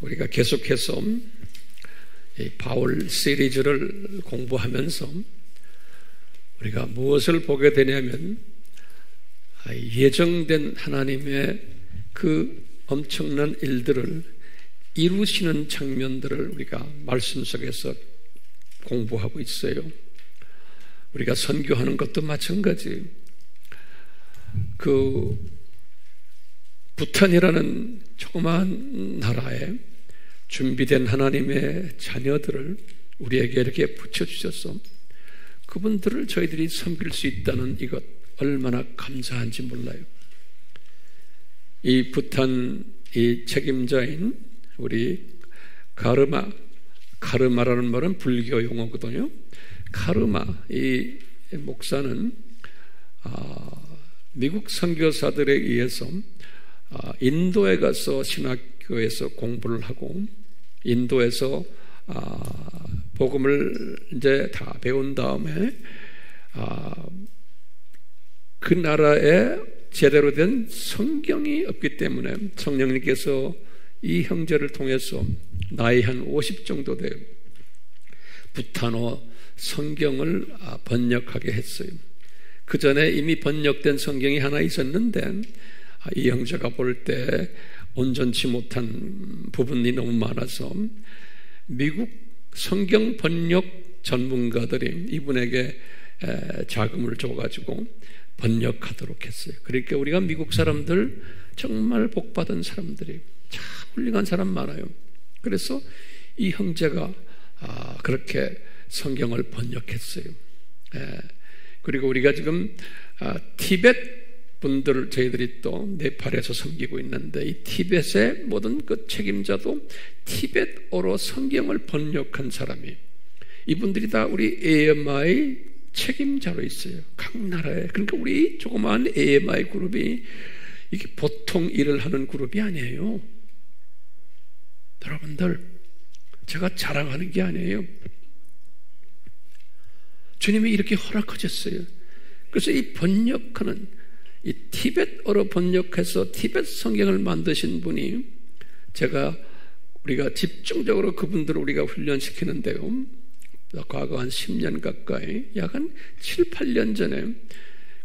우리가 계속해서 이 바울 시리즈를 공부하면서 우리가 무엇을 보게 되냐면 예정된 하나님의 그 엄청난 일들을 이루시는 장면들을 우리가 말씀 속에서 공부하고 있어요. 우리가 선교하는 것도 마찬가지. 그 부탄이라는 조그마한 나라에 준비된 하나님의 자녀들을 우리에게 이렇게 붙여주셔서 그분들을 저희들이 섬길 수 있다는 이것 얼마나 감사한지 몰라요. 이 부탄 이 책임자인 우리 카르마라는 말은 불교 용어거든요. 카르마 이 목사는 미국 선교사들에 의해서 인도에 가서 신학교에서 공부를 하고 인도에서 복음을 이제 다 배운 다음에 그 나라에 제대로 된 성경이 없기 때문에 성령님께서 이 형제를 통해서 나이 한 50 정도 돼요. 부탄어 성경을 번역하게 했어요. 그 전에 이미 번역된 성경이 하나 있었는데 이 형제가 볼 때 온전치 못한 부분이 너무 많아서 미국 성경 번역 전문가들이 이분에게 자금을 줘가지고 번역하도록 했어요. 그러니까 우리가 미국 사람들 정말 복받은 사람들이 참 훌륭한 사람 많아요. 그래서 이 형제가 그렇게 성경을 번역했어요. 그리고 우리가 지금 티벳 분들을 저희들이 또 네팔에서 섬기고 있는데 이 티벳의 모든 그 책임자도 티벳어로 성경을 번역한 사람이 이분들이 다 우리 AMI 책임자로 있어요. 각 나라에. 그러니까 우리 조그마한 AMI 그룹이 이게 보통 일을 하는 그룹이 아니에요. 여러분들 제가 자랑하는 게 아니에요. 주님이 이렇게 허락하셨어요. 그래서 이 번역하는 이 티벳어로 번역해서 티벳 성경을 만드신 분이 우리가 집중적으로 그분들을 우리가 훈련시키는데요. 과거 한 10년 가까이 약 한 7, 8년 전에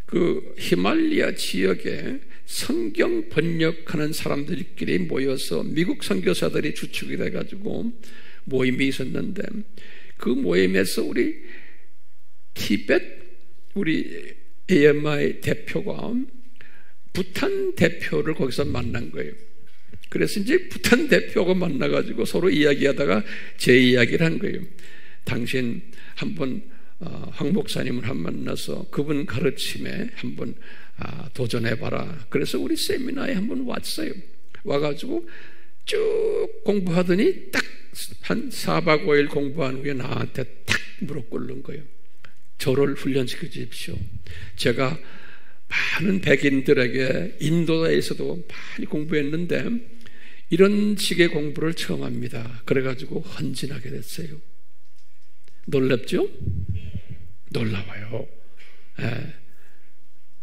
그 히말리아 지역에 성경 번역하는 사람들끼리 모여서 미국 선교사들이 주축이 돼가지고 모임이 있었는데 그 모임에서 우리 티벳 우리 AMI 대표가 부탄 대표를 거기서 만난 거예요. 그래서 이제 부탄 대표가 만나가지고 서로 이야기하다가 제 이야기를 한 거예요. 당신 한번 황 목사님을 한번 만나서 그분 가르침에 한번 도전해봐라. 그래서 우리 세미나에 한번 왔어요. 와가지고 쭉 공부하더니 딱 한 4박 5일 공부한 후에 나한테 탁 무릎 꿇는 거예요. 저를 훈련시켜 주십시오. 제가 많은 백인들에게 인도에서도 많이 공부했는데 이런 식의 공부를 처음 합니다. 그래가지고 헌진하게 됐어요. 놀랍죠? 놀라워요. 예.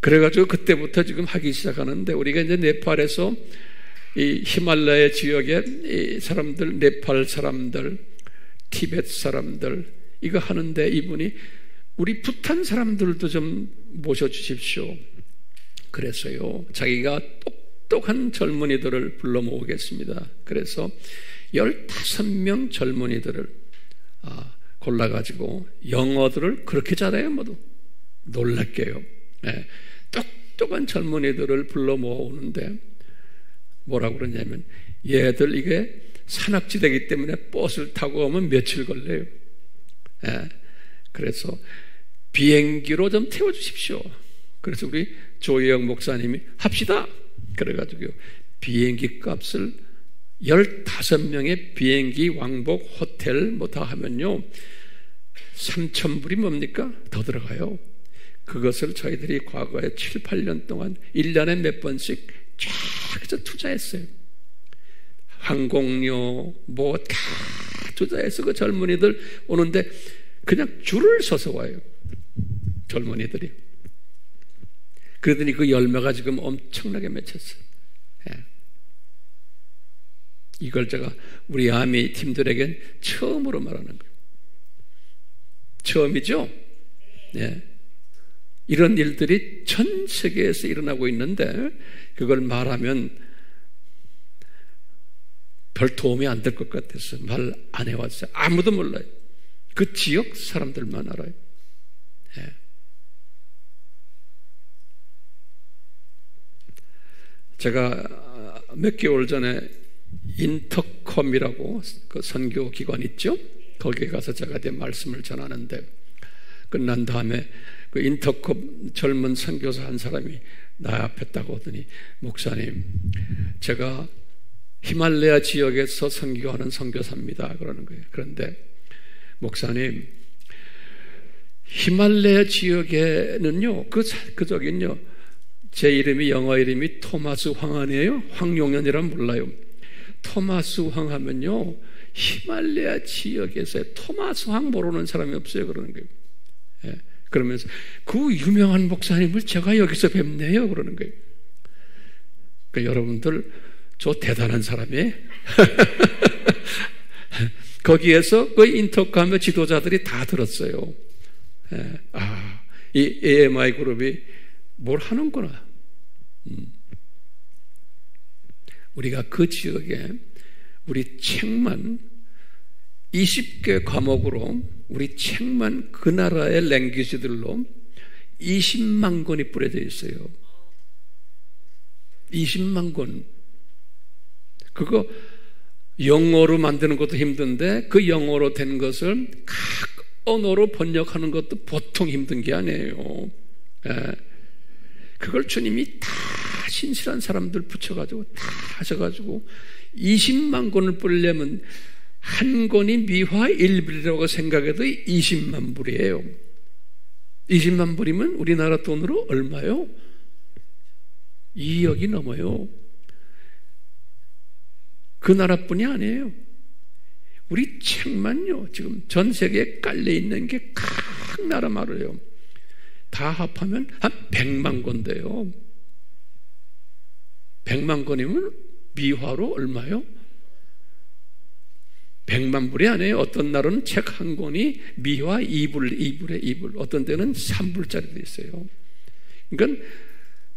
그래가지고 그때부터 지금 하기 시작하는데 우리가 이제 네팔에서 이 히말라야 지역의 이 사람들, 네팔 사람들, 티벳 사람들 이거 하는데 이분이 우리 부탄 사람들도 좀 모셔주십시오. 그래서요 자기가 똑똑한 젊은이들을 불러 모으겠습니다. 그래서 15명 젊은이들을 골라가지고 영어들을 그렇게 잘해요. 모두 놀랄게요. 네. 똑똑한 젊은이들을 불러 모으는데 뭐라고 그러냐면 얘들 이게 산악지대이기 때문에 버스를 타고 오면 며칠 걸려요. 네. 그래서 비행기로 좀 태워주십시오. 그래서 우리 조혜영 목사님이 합시다. 그래가지고 비행기 값을 15명의 비행기 왕복 호텔 뭐 다 하면요 3,000불이 뭡니까? 더 들어가요. 그것을 저희들이 과거에 7, 8년 동안 1년에 몇 번씩 쫙 해서 투자했어요. 항공료 뭐 다 투자해서 그 젊은이들 오는데 그냥 줄을 서서 와요. 젊은이들이. 그러더니 그 열매가 지금 엄청나게 맺혔어요. 예. 이걸 제가 우리 아미 팀들에겐 처음으로 말하는 거예요. 처음이죠? 네. 이런 일들이 전 세계에서 일어나고 있는데 그걸 말하면 별 도움이 안 될 것 같아서 말 안 해왔어요. 아무도 몰라요. 그 지역 사람들만 알아요. 네. 제가 몇 개월 전에 인터컴이라고 그 선교 기관 있죠? 거기에 가서 제가 내 말씀을 전하는데 끝난 다음에 그 인터컴 젊은 선교사 한 사람이 나 앞에 딱 오더니 목사님, 제가 히말라야 지역에서 선교하는 선교사입니다. 그러는 거예요. 그런데 목사님, 히말라야 지역에는요, 저긴요, 제 이름이 영어 이름이 토마스 황환이에요. 황용현이란 몰라요. 토마스 황 하면요, 히말라야 지역에서 토마스 황 모르는 사람이 없어요. 그러는 거예요. 예. 그러면서 그 유명한 목사님을 제가 여기서 뵙네요. 그러는 거예요. 그러니까 여러분들, 저 대단한 사람이에요. 거기에서 그 인터컴 지도자들이 다 들었어요. 예. 아, 이 AMI 그룹이 뭘 하는구나. 우리가 그 지역에 우리 책만 20개 과목으로 우리 책만 그 나라의 랭귀지들로 20만 권이 뿌려져 있어요. 20만 권. 그거 영어로 만드는 것도 힘든데 그 영어로 된 것을 각 언어로 번역하는 것도 보통 힘든 게 아니에요. 예. 그걸 주님이 다 신실한 사람들 붙여가지고 다 하셔가지고 20만 권을 뿌리려면 한 권이 미화 1불이라고 생각해도 20만 불이에요. 20만 불이면 우리나라 돈으로 얼마요? 2억이 넘어요. 그 나라뿐이 아니에요. 우리 책만요, 지금 전 세계에 깔려있는 게 각 나라마로요. 다 합하면 한 100만 권 돼요. 100만 권이면 미화로 얼마요? 100만 불이 아니에요. 어떤 날은 책 한 권이 미화 2불에 2불, 어떤 때는 3불짜리도 있어요. 그러니까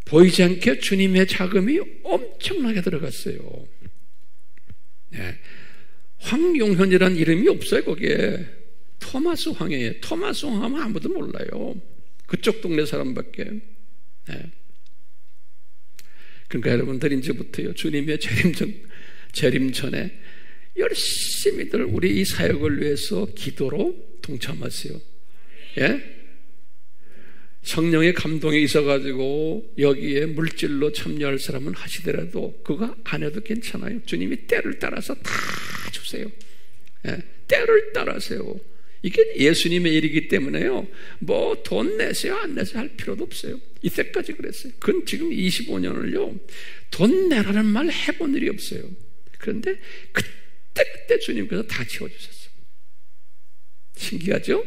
보이지 않게 주님의 자금이 엄청나게 들어갔어요. 네. 황용현이라는 이름이 없어요. 거기에 토마스 황이에요. 토마스 황 하면 아무도 몰라요. 그쪽 동네 사람밖에. 네. 그러니까 여러분들 이제부터요, 주님의 재림 전에 열심히들 우리 이 사역을 위해서 기도로 동참하세요. 예? 성령의 감동이 있어가지고 여기에 물질로 참여할 사람은 하시더라도 그거 안 해도 괜찮아요. 주님이 때를 따라서 다 주세요. 예? 때를 따라세요. 이게 예수님의 일이기 때문에요, 뭐 돈 내세요 안 내세요 할 필요도 없어요. 이때까지 그랬어요. 그건 지금 25년을요 돈 내라는 말 해본 일이 없어요. 그런데 그때 주님께서 다 채워주셨어요. 신기하죠?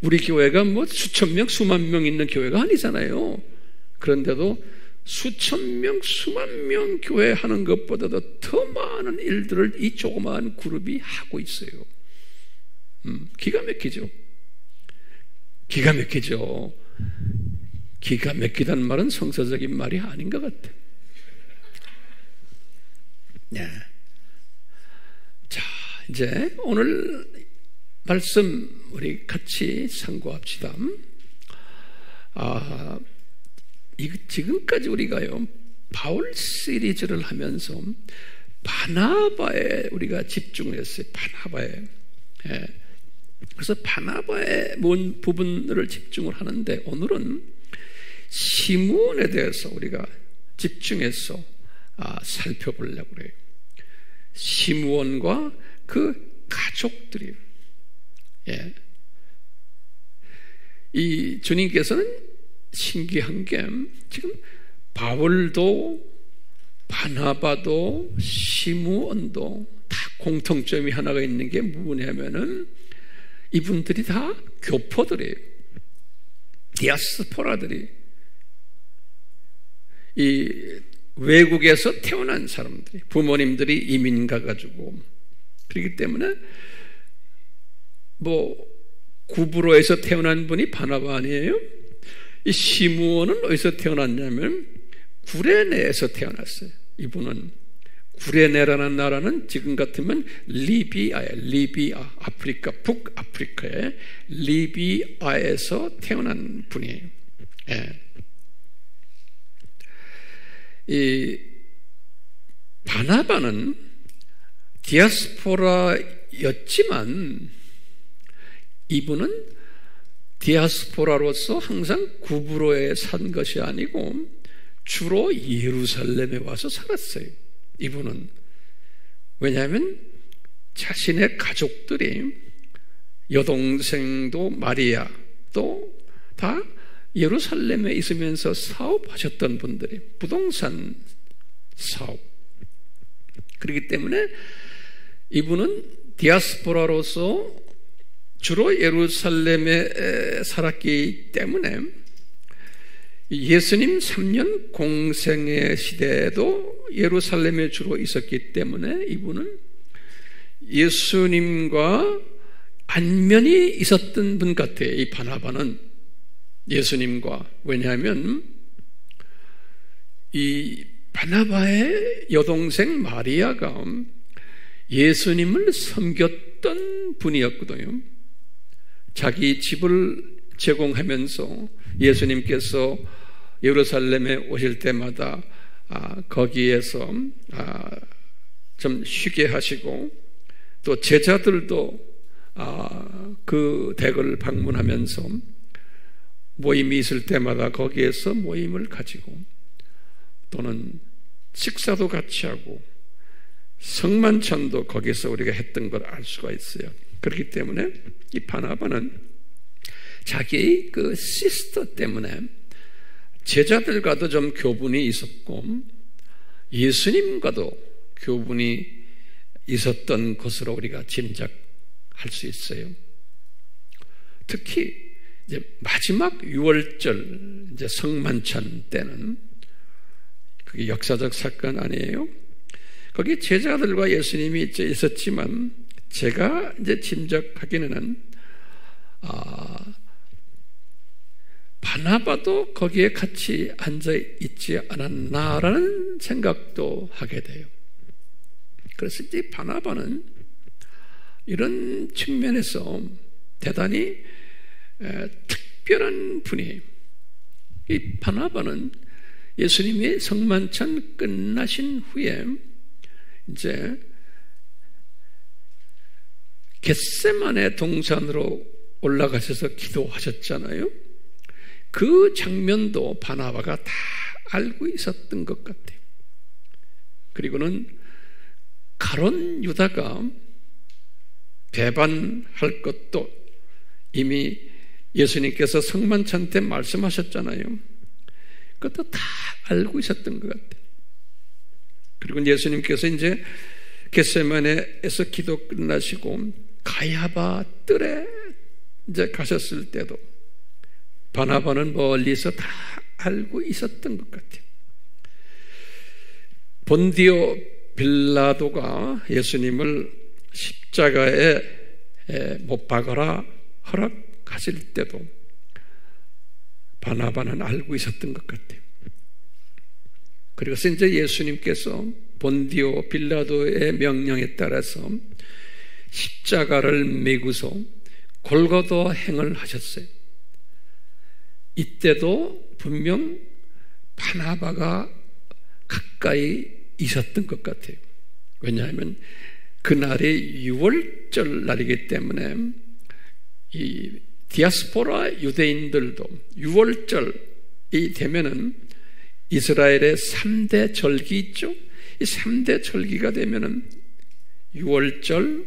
우리 교회가 뭐 수천 명 수만 명 있는 교회가 아니잖아요. 그런데도 수천 명 수만 명 교회 하는 것보다도 더 많은 일들을 이 조그마한 그룹이 하고 있어요. 기가 막히죠. 기가 막히죠. 기가 막히다는 말은 성서적인 말이 아닌 것 같아요. 네. 자, 이제 오늘 말씀 우리 같이 상고합시다. 지금까지 우리가요 바울 시리즈를 하면서 바나바에 우리가 집중을 했어요. 바나바에. 예. 그래서 바나바의 뭔 부분을 집중을 하는데 오늘은 시므온에 대해서 우리가 집중해서 살펴보려고 그래요. 시므온과 그 가족들이, 예. 이 주님께서는 신기한 게 지금 바울도 바나바도 시므온도 다 공통점이 하나가 있는 게 뭐냐면은 이분들이 다 교포들이에요. 디아스포라들이. 이 외국에서 태어난 사람들이, 부모님들이 이민 가가지고, 그렇기 때문에 구브로에서 태어난 분이 바나바 아니에요? 이 시므온은 어디서 태어났냐면 구레네에서 태어났어요. 이분은 구레네라는 나라는 지금 같으면 리비아예요. 리비아, 아프리카, 북아프리카의 리비아에서 태어난 분이에요. 예. 이 바나바는 디아스포라였지만 이분은 디아스포라로서 항상 구브로에 산 것이 아니고 주로 예루살렘에 와서 살았어요. 이분은. 왜냐하면 자신의 가족들이, 여동생도 마리아도 다 예루살렘에 있으면서 사업하셨던 분들이, 부동산 사업. 그렇기 때문에 이분은 디아스포라로서 주로 예루살렘에 살았기 때문에 예수님 3년 공생의 시대에도 예루살렘에 주로 있었기 때문에 이분은 예수님과 안면이 있었던 분 같아요. 이 바나바는 예수님과. 왜냐하면 이 바나바의 여동생 마리아가 예수님을 섬겼던 분이었거든요. 자기 집을 제공하면서 예수님께서 예루살렘에 오실 때마다 거기에서 좀 쉬게 하시고, 또 제자들도 그 댁을 방문하면서 모임이 있을 때마다 거기에서 모임을 가지고, 또는 식사도 같이 하고 성만찬도 거기서 우리가 했던 걸 알 수가 있어요. 그렇기 때문에 이 바나바는 자기의 그 시스터 때문에 제자들과도 좀 교분이 있었고 예수님과도 교분이 있었던 것으로 우리가 짐작할 수 있어요. 특히 이제 마지막 6월절 이제 성만찬 때는, 그게 역사적 사건 아니에요? 거기 제자들과 예수님이 있었지만 제가 이제 짐작하기는 바나바도 거기에 같이 앉아 있지 않았나라는 생각도 하게 돼요. 그래서 이제 바나바는 이런 측면에서 대단히 특별한 분이에요. 이 바나바는 예수님이 성만찬 끝나신 후에 이제 겟세마네 동산으로 올라가셔서 기도하셨잖아요. 그 장면도 바나바가 다 알고 있었던 것 같아요. 그리고는 가룟 유다가 배반할 것도 이미 예수님께서 성만찬 때 말씀하셨잖아요. 그것도 다 알고 있었던 것 같아요. 그리고 예수님께서 이제 겟세마네에서 기도 끝나시고 가야바 뜰에 이제 가셨을 때도 바나바는 멀리서 다 알고 있었던 것 같아요. 본디오 빌라도가 예수님을 십자가에 못 박아라 허락하실 때도 바나바는 알고 있었던 것 같아요. 그래서 이제 예수님께서 본디오 빌라도의 명령에 따라서 십자가를 메고서 골고다 행을 하셨어요. 이때도 분명 바나바가 가까이 있었던 것 같아요. 왜냐하면 그날이 6월절 날이기 때문에 이 디아스포라 유대인들도 6월절이 되면은 이스라엘의 3대 절기 있죠? 이 3대 절기가 되면은 6월절,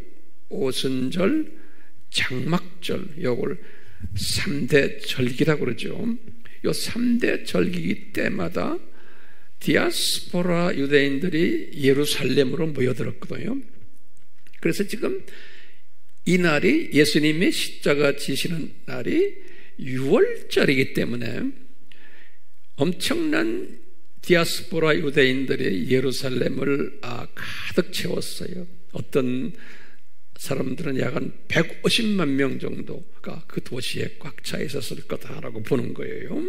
오순절, 장막절, 요걸 3대 절기라고 그러죠. 요 3대 절기 때마다 디아스포라 유대인들이 예루살렘으로 모여들었거든요. 그래서 지금 이 날이 예수님의 십자가 지시는 날이 6월절이기 때문에 엄청난 디아스포라 유대인들이 예루살렘을 가득 채웠어요. 어떤 사람들은 약 한 150만 명 정도가 그 도시에 꽉 차 있었을 거다라고 보는 거예요.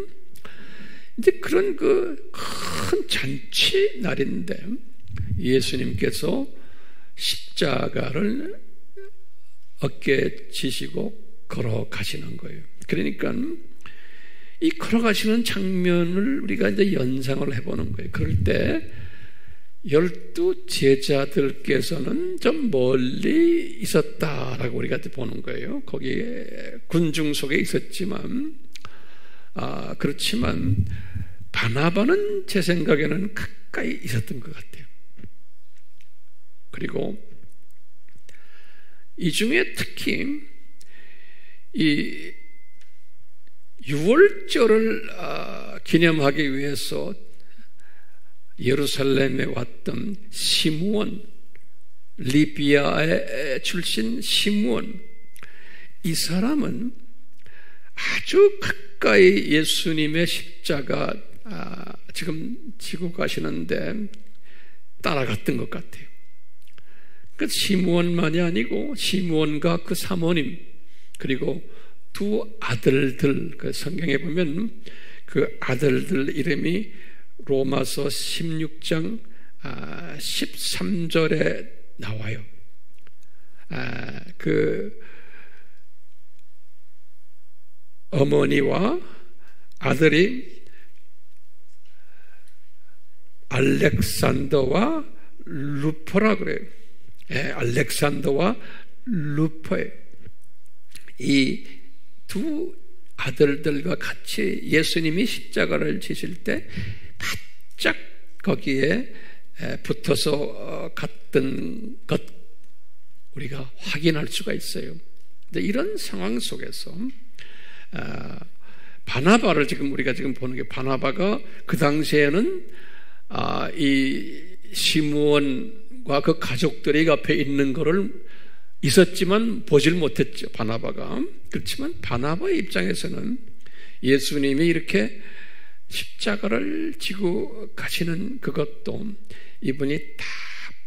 이제 그런 그 큰 잔치 날인데 예수님께서 십자가를 어깨에 지시고 걸어가시는 거예요. 그러니까 이 걸어가시는 장면을 우리가 이제 연상을 해보는 거예요. 그럴 때 12 제자들께서는 좀 멀리 있었다라고 우리가 보는 거예요. 거기에 군중 속에 있었지만, 그렇지만 바나바는 제 생각에는 가까이 있었던 것 같아요. 그리고 이 중에 특히 이 유월절을 기념하기 위해서 예루살렘에 왔던 시므온, 리비아의 출신 시므온, 이 사람은 아주 가까이 예수님의 십자가 지금 지고 가시는데 따라갔던 것 같아요. 그 시므온만이 아니고 시므온과 그 사모님 그리고 두 아들들, 그 성경에 보면 그 아들들 이름이 로마서 16장 13절에 나와요. 그 어머니와 아들이 알렉산더와 루퍼라 그래요. 알렉산더와 루퍼예요. 이 두 아들들과 같이 예수님이 십자가를 지실 때 바짝 거기에 붙어서 갔던 것 우리가 확인할 수가 있어요. 근데 이런 상황 속에서 바나바를 지금 우리가 지금 보는 게 바나바가 그 당시에는 이 시므온과 그 가족들이 옆에 있는 거를 있었지만 보질 못했죠. 바나바가. 그렇지만 바나바의 입장에서는 예수님이 이렇게 십자가를 지고 가시는 그것도 이분이 다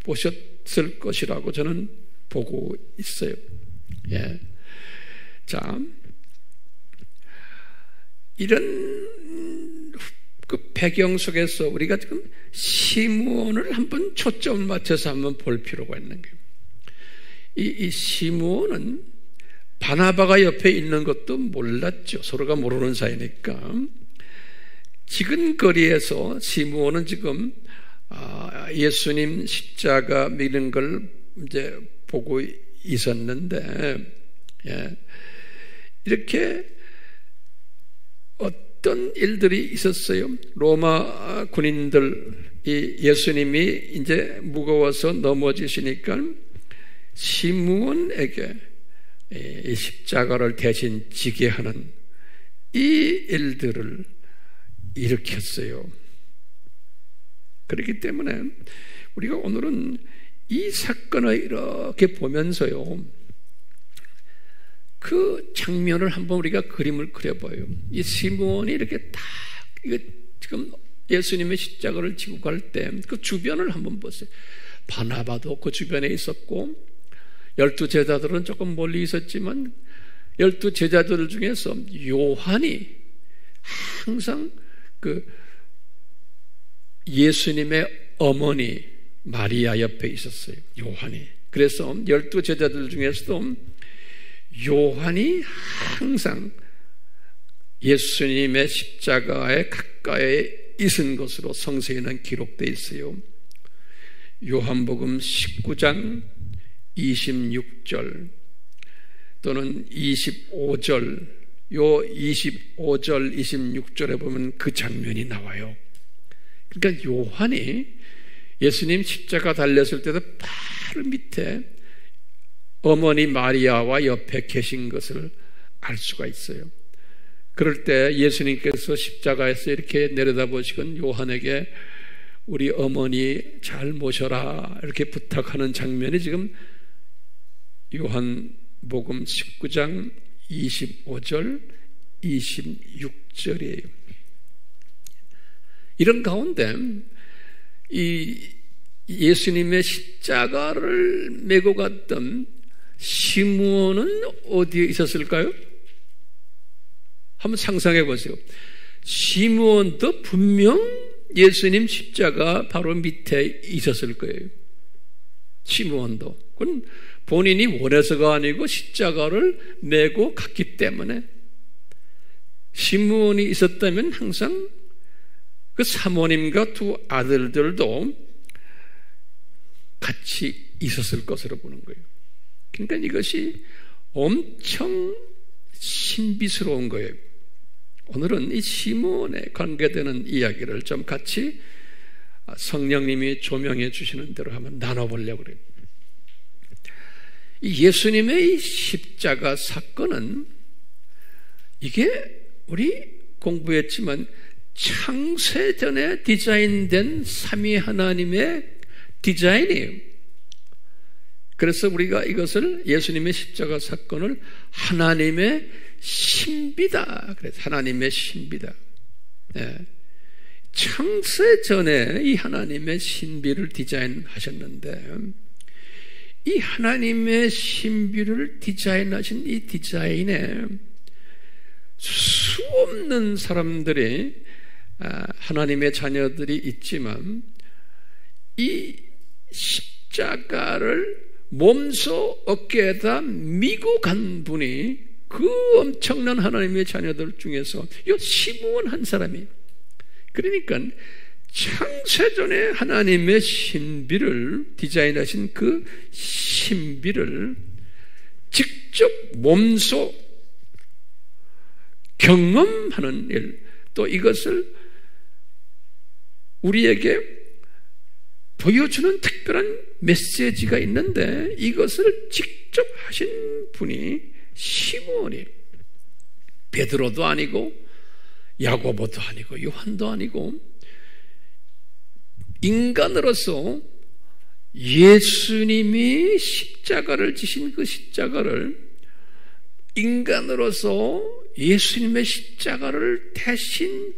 보셨을 것이라고 저는 보고 있어요. 예. 자, 이런 그 배경 속에서 우리가 지금 시므온을 한번 초점을 맞춰서 한번 볼 필요가 있는 거예요. 이 시므온은 바나바가 옆에 있는 것도 몰랐죠. 서로가 모르는 사이니까. 지근거리에서 시므온은 지금 예수님 십자가 미는 걸 이제 보고 있었는데, 예. 이렇게 어떤 일들이 있었어요. 로마 군인들이 예수님이 이제 무거워서 넘어지시니까 시므온에게 이 십자가를 대신 지게 하는 이 일들을 일으켰어요. 그렇기 때문에 우리가 오늘은 이 사건을 이렇게 보면서요, 그 장면을 한번 우리가 그림을 그려봐요. 이 시므온이 이렇게 딱 이거 지금 예수님의 십자가를 지고 갈 때 그 주변을 한번 보세요. 바나바도 그 주변에 있었고 12 제자들은 조금 멀리 있었지만 12 제자들 중에서 요한이 항상 그 예수님의 어머니 마리아 옆에 있었어요. 요한이. 그래서 12 제자들 중에서도 요한이 항상 예수님의 십자가에 가까이 있은 것으로 성서에는 기록되어 있어요. 요한복음 19장 26절 또는 25절, 요 25절, 26절에 보면 그 장면이 나와요. 그러니까 요한이 예수님 십자가 달렸을 때도 바로 밑에 어머니 마리아와 옆에 계신 것을 알 수가 있어요. 그럴 때 예수님께서 십자가에서 이렇게 내려다보시곤 요한에게 우리 어머니 잘 모셔라 이렇게 부탁하는 장면이 지금 요한복음 19장 25절 26절이에요. 이런 가운데 이 예수님의 십자가를 메고 갔던 시므온은 어디에 있었을까요? 한번 상상해 보세요. 시므온도 분명 예수님 십자가 바로 밑에 있었을 거예요. 시므온도. 그건 본인이 원해서가 아니고 십자가를 메고 갔기 때문에. 시므온이 있었다면 항상 그 사모님과 두 아들들도 같이 있었을 것으로 보는 거예요. 그러니까 이것이 엄청 신비스러운 거예요. 오늘은 이 시므온에 관계되는 이야기를 좀 같이 성령님이 조명해 주시는 대로 한번 나눠보려고 그래요. 이 예수님의 이 십자가 사건은 이게 우리 공부했지만 창세전에 디자인된 삼위 하나님의 디자인이에요. 그래서 우리가 이것을 예수님의 십자가 사건을 하나님의 신비다. 그래서 하나님의 신비다. 예. 창세전에 이 하나님의 신비를 디자인하셨는데 이 하나님의 신비를 디자인하신 이 디자인에 수없는 사람들이 하나님의 자녀들이 있지만 이 십자가를 몸소 어깨에다 미고 간 분이 그 엄청난 하나님의 자녀들 중에서 이 시므온 한 사람이. 그러니까 창세전에 하나님의 신비를 디자인하신 그 신비를 직접 몸소 경험하는 일, 또 이것을 우리에게 보여주는 특별한 메시지가 있는데 이것을 직접 하신 분이 시므온이에요. 베드로도 아니고 야고보도 아니고 요한도 아니고 인간으로서 예수님이 십자가를 지신 그 십자가를 인간으로서 예수님의 십자가를 대신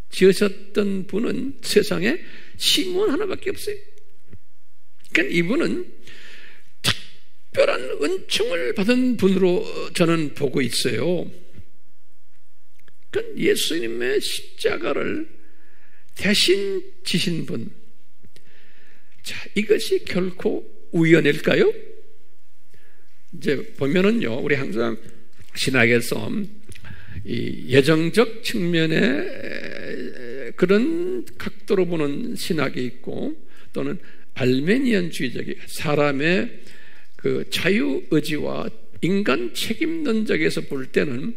지으셨던 분은 세상에 시므온 하나밖에 없어요. 그러니까 이분은 특별한 은총을 받은 분으로 저는 보고 있어요. 그러니까 예수님의 십자가를 대신 지신 분. 자, 이것이 결코 우연일까요? 이제 보면은요, 우리 항상 신학에서 이 예정적 측면의 그런 각도로 보는 신학이 있고 또는 알메니안주의적인 사람의 그 자유의지와 인간 책임론적에서 볼 때는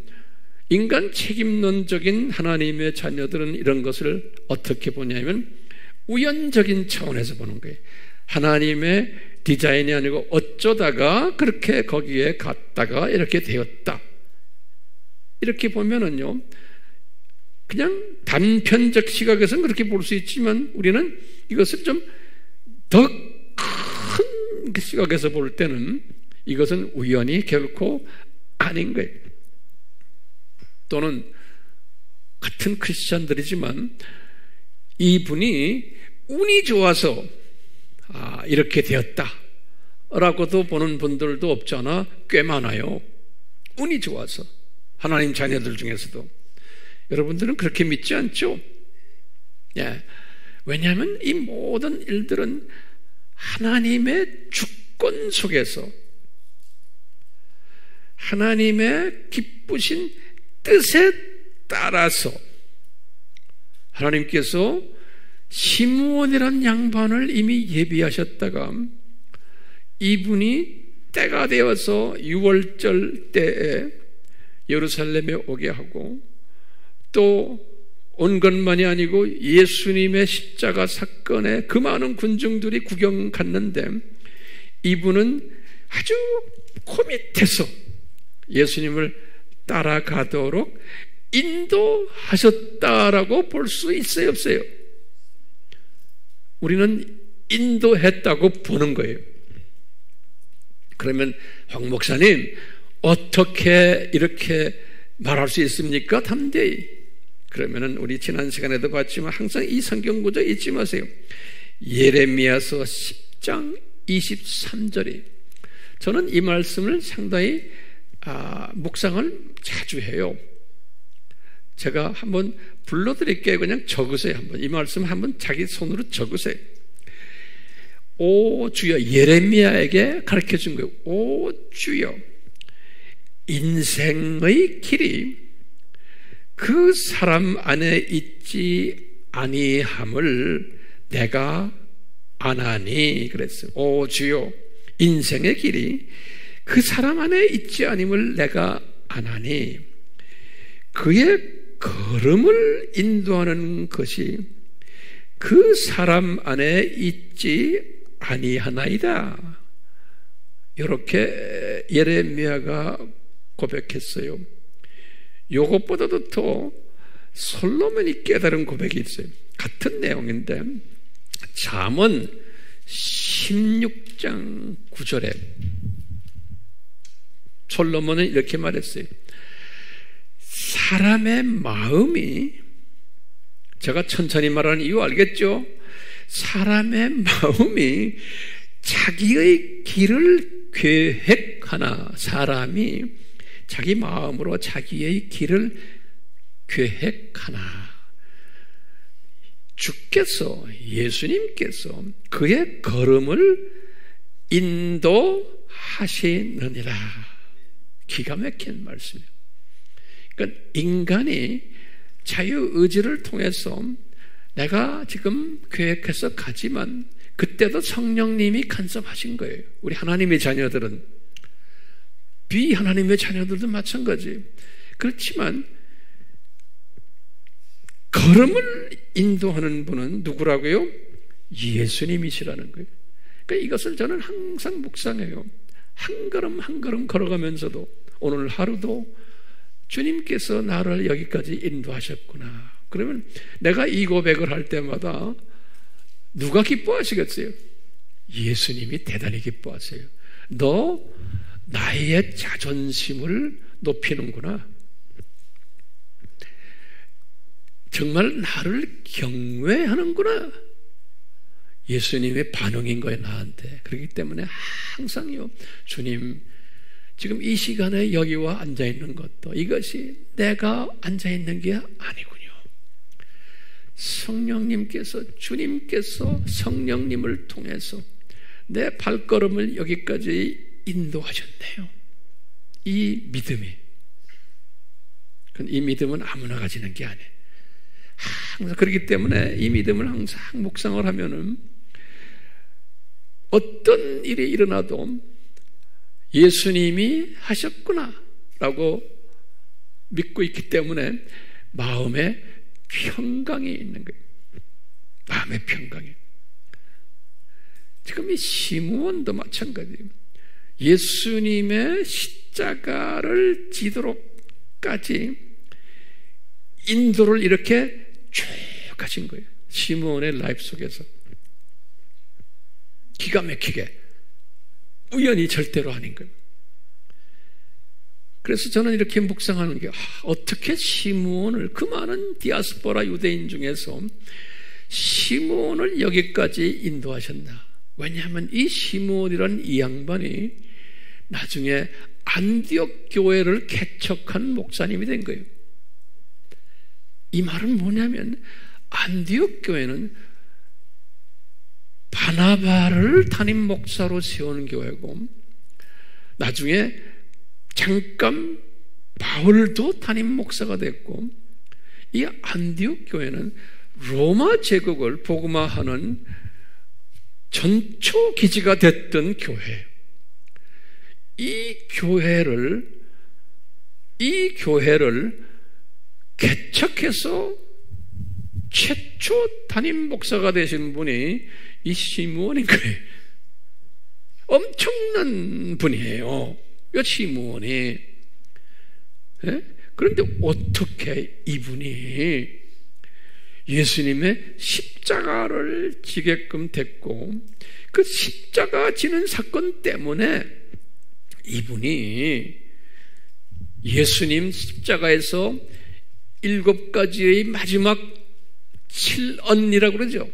인간 책임론적인 하나님의 자녀들은 이런 것을 어떻게 보냐면 우연적인 차원에서 보는 거예요. 하나님의 디자인이 아니고 어쩌다가 그렇게 거기에 갔다가 이렇게 되었다. 이렇게 보면은요, 그냥 단편적 시각에서는 그렇게 볼 수 있지만 우리는 이것을 좀 더 큰 시각에서 볼 때는 이것은 우연이 결코 아닌 거예요. 또는 같은 크리스찬들이지만 이분이 운이 좋아서 이렇게 되었다 라고도 보는 분들도 없잖아. 꽤 많아요. 운이 좋아서. 하나님 자녀들 중에서도. 여러분들은 그렇게 믿지 않죠? 예. 왜냐하면 이 모든 일들은 하나님의 주권 속에서 하나님의 기쁘신 뜻에 따라서 하나님께서 시므온이란 양반을 이미 예비하셨다가 이분이 때가 되어서 유월절 때에 예루살렘에 오게 하고 또 온 것만이 아니고 예수님의 십자가 사건에 그 많은 군중들이 구경 갔는데 이분은 아주 코밑에서 예수님을 따라가도록 인도하셨다라고 볼 수 있어요, 없어요? 우리는 인도했다고 보는 거예요. 그러면 황 목사님 어떻게 이렇게 말할 수 있습니까? 담대히. 그러면은 우리 지난 시간에도 봤지만 항상 이 성경 구절 잊지 마세요. 예레미야서 10장 23절이 저는 이 말씀을 상당히 묵상을 자주 해요. 제가 한번 불러드릴게요. 그냥 적으세요. 한번 이 말씀 한번 자기 손으로 적으세요. 오 주여, 예레미야에게 가르쳐준 거예요. 오 주여, 인생의 길이 그 사람 안에 있지 아니함을 내가 아나니 그랬어요. 오 주여, 인생의 길이 그 사람 안에 있지 아님을 내가 아나니 그의 걸음을 인도하는 것이 그 사람 안에 있지 아니하나이다. 이렇게 예레미야가 고백했어요. 이것보다도 더 솔로몬이 깨달은 고백이 있어요. 같은 내용인데 잠언 16장 9절에 솔로몬은 이렇게 말했어요. 사람의 마음이, 제가 천천히 말하는 이유 알겠죠? 사람의 마음이 자기의 길을 계획하나, 사람이 자기 마음으로 자기의 길을 계획하나, 주께서, 예수님께서 그의 걸음을 인도하시느니라. 기가 막힌 말씀이에요. 그러니까 인간이 자유의지를 통해서 내가 지금 계획해서 가지만 그때도 성령님이 간섭하신 거예요. 우리 하나님의 자녀들은, 비하나님의 자녀들도 마찬가지. 그렇지만 걸음을 인도하는 분은 누구라고요? 예수님이시라는 거예요. 그러니까 이것을 저는 항상 묵상해요. 한 걸음 한 걸음 걸어가면서도 오늘 하루도 주님께서 나를 여기까지 인도하셨구나. 그러면 내가 이 고백을 할 때마다 누가 기뻐하시겠어요? 예수님이 대단히 기뻐하세요. 너 나의 자존심을 높이는구나. 정말 나를 경외하는구나. 예수님의 반응인 거예요, 나한테. 그렇기 때문에 항상요, 주님, 지금 이 시간에 여기와 앉아있는 것도 이것이 내가 앉아있는 게 아니군요. 성령님께서, 주님께서 성령님을 통해서 내 발걸음을 여기까지 인도하셨네요. 이 믿음이. 이 믿음은 아무나 가지는 게 아니에요. 항상 그렇기 때문에 이 믿음을 항상 묵상을 하면은 어떤 일이 일어나도 예수님이 하셨구나 라고 믿고 있기 때문에 마음에 평강이 있는 거예요. 마음의 평강이. 지금 이 시므온도 마찬가지예요. 예수님의 십자가를 지도록까지 인도를 이렇게 쭉 하신 거예요. 시므온의 라이프 속에서 기가 막히게, 우연히 절대로 아닌 거예요. 그래서 저는 이렇게 묵상하는 게, 어떻게 시므온을, 그 많은 디아스포라 유대인 중에서 시므온을 여기까지 인도하셨나. 왜냐하면 이 시므온이라는 이 양반이 나중에 안디옥 교회를 개척한 목사님이 된 거예요. 이 말은 뭐냐면 안디옥 교회는 바나바를 담임 목사로 세우는 교회고, 나중에 잠깐 바울도 담임 목사가 됐고, 이 안디옥 교회는 로마 제국을 복음화하는 전초 기지가 됐던 교회예요. 이 교회를 개척해서 최초 담임 목사가 되신 분이 이 시므온인 거예요. 엄청난 분이에요, 이 시므온이. 예? 그런데 어떻게 이분이 예수님의 십자가를 지게끔 됐고, 그 십자가 지는 사건 때문에 이분이 예수님 십자가에서 7가지의 마지막 7언이라고 그러죠.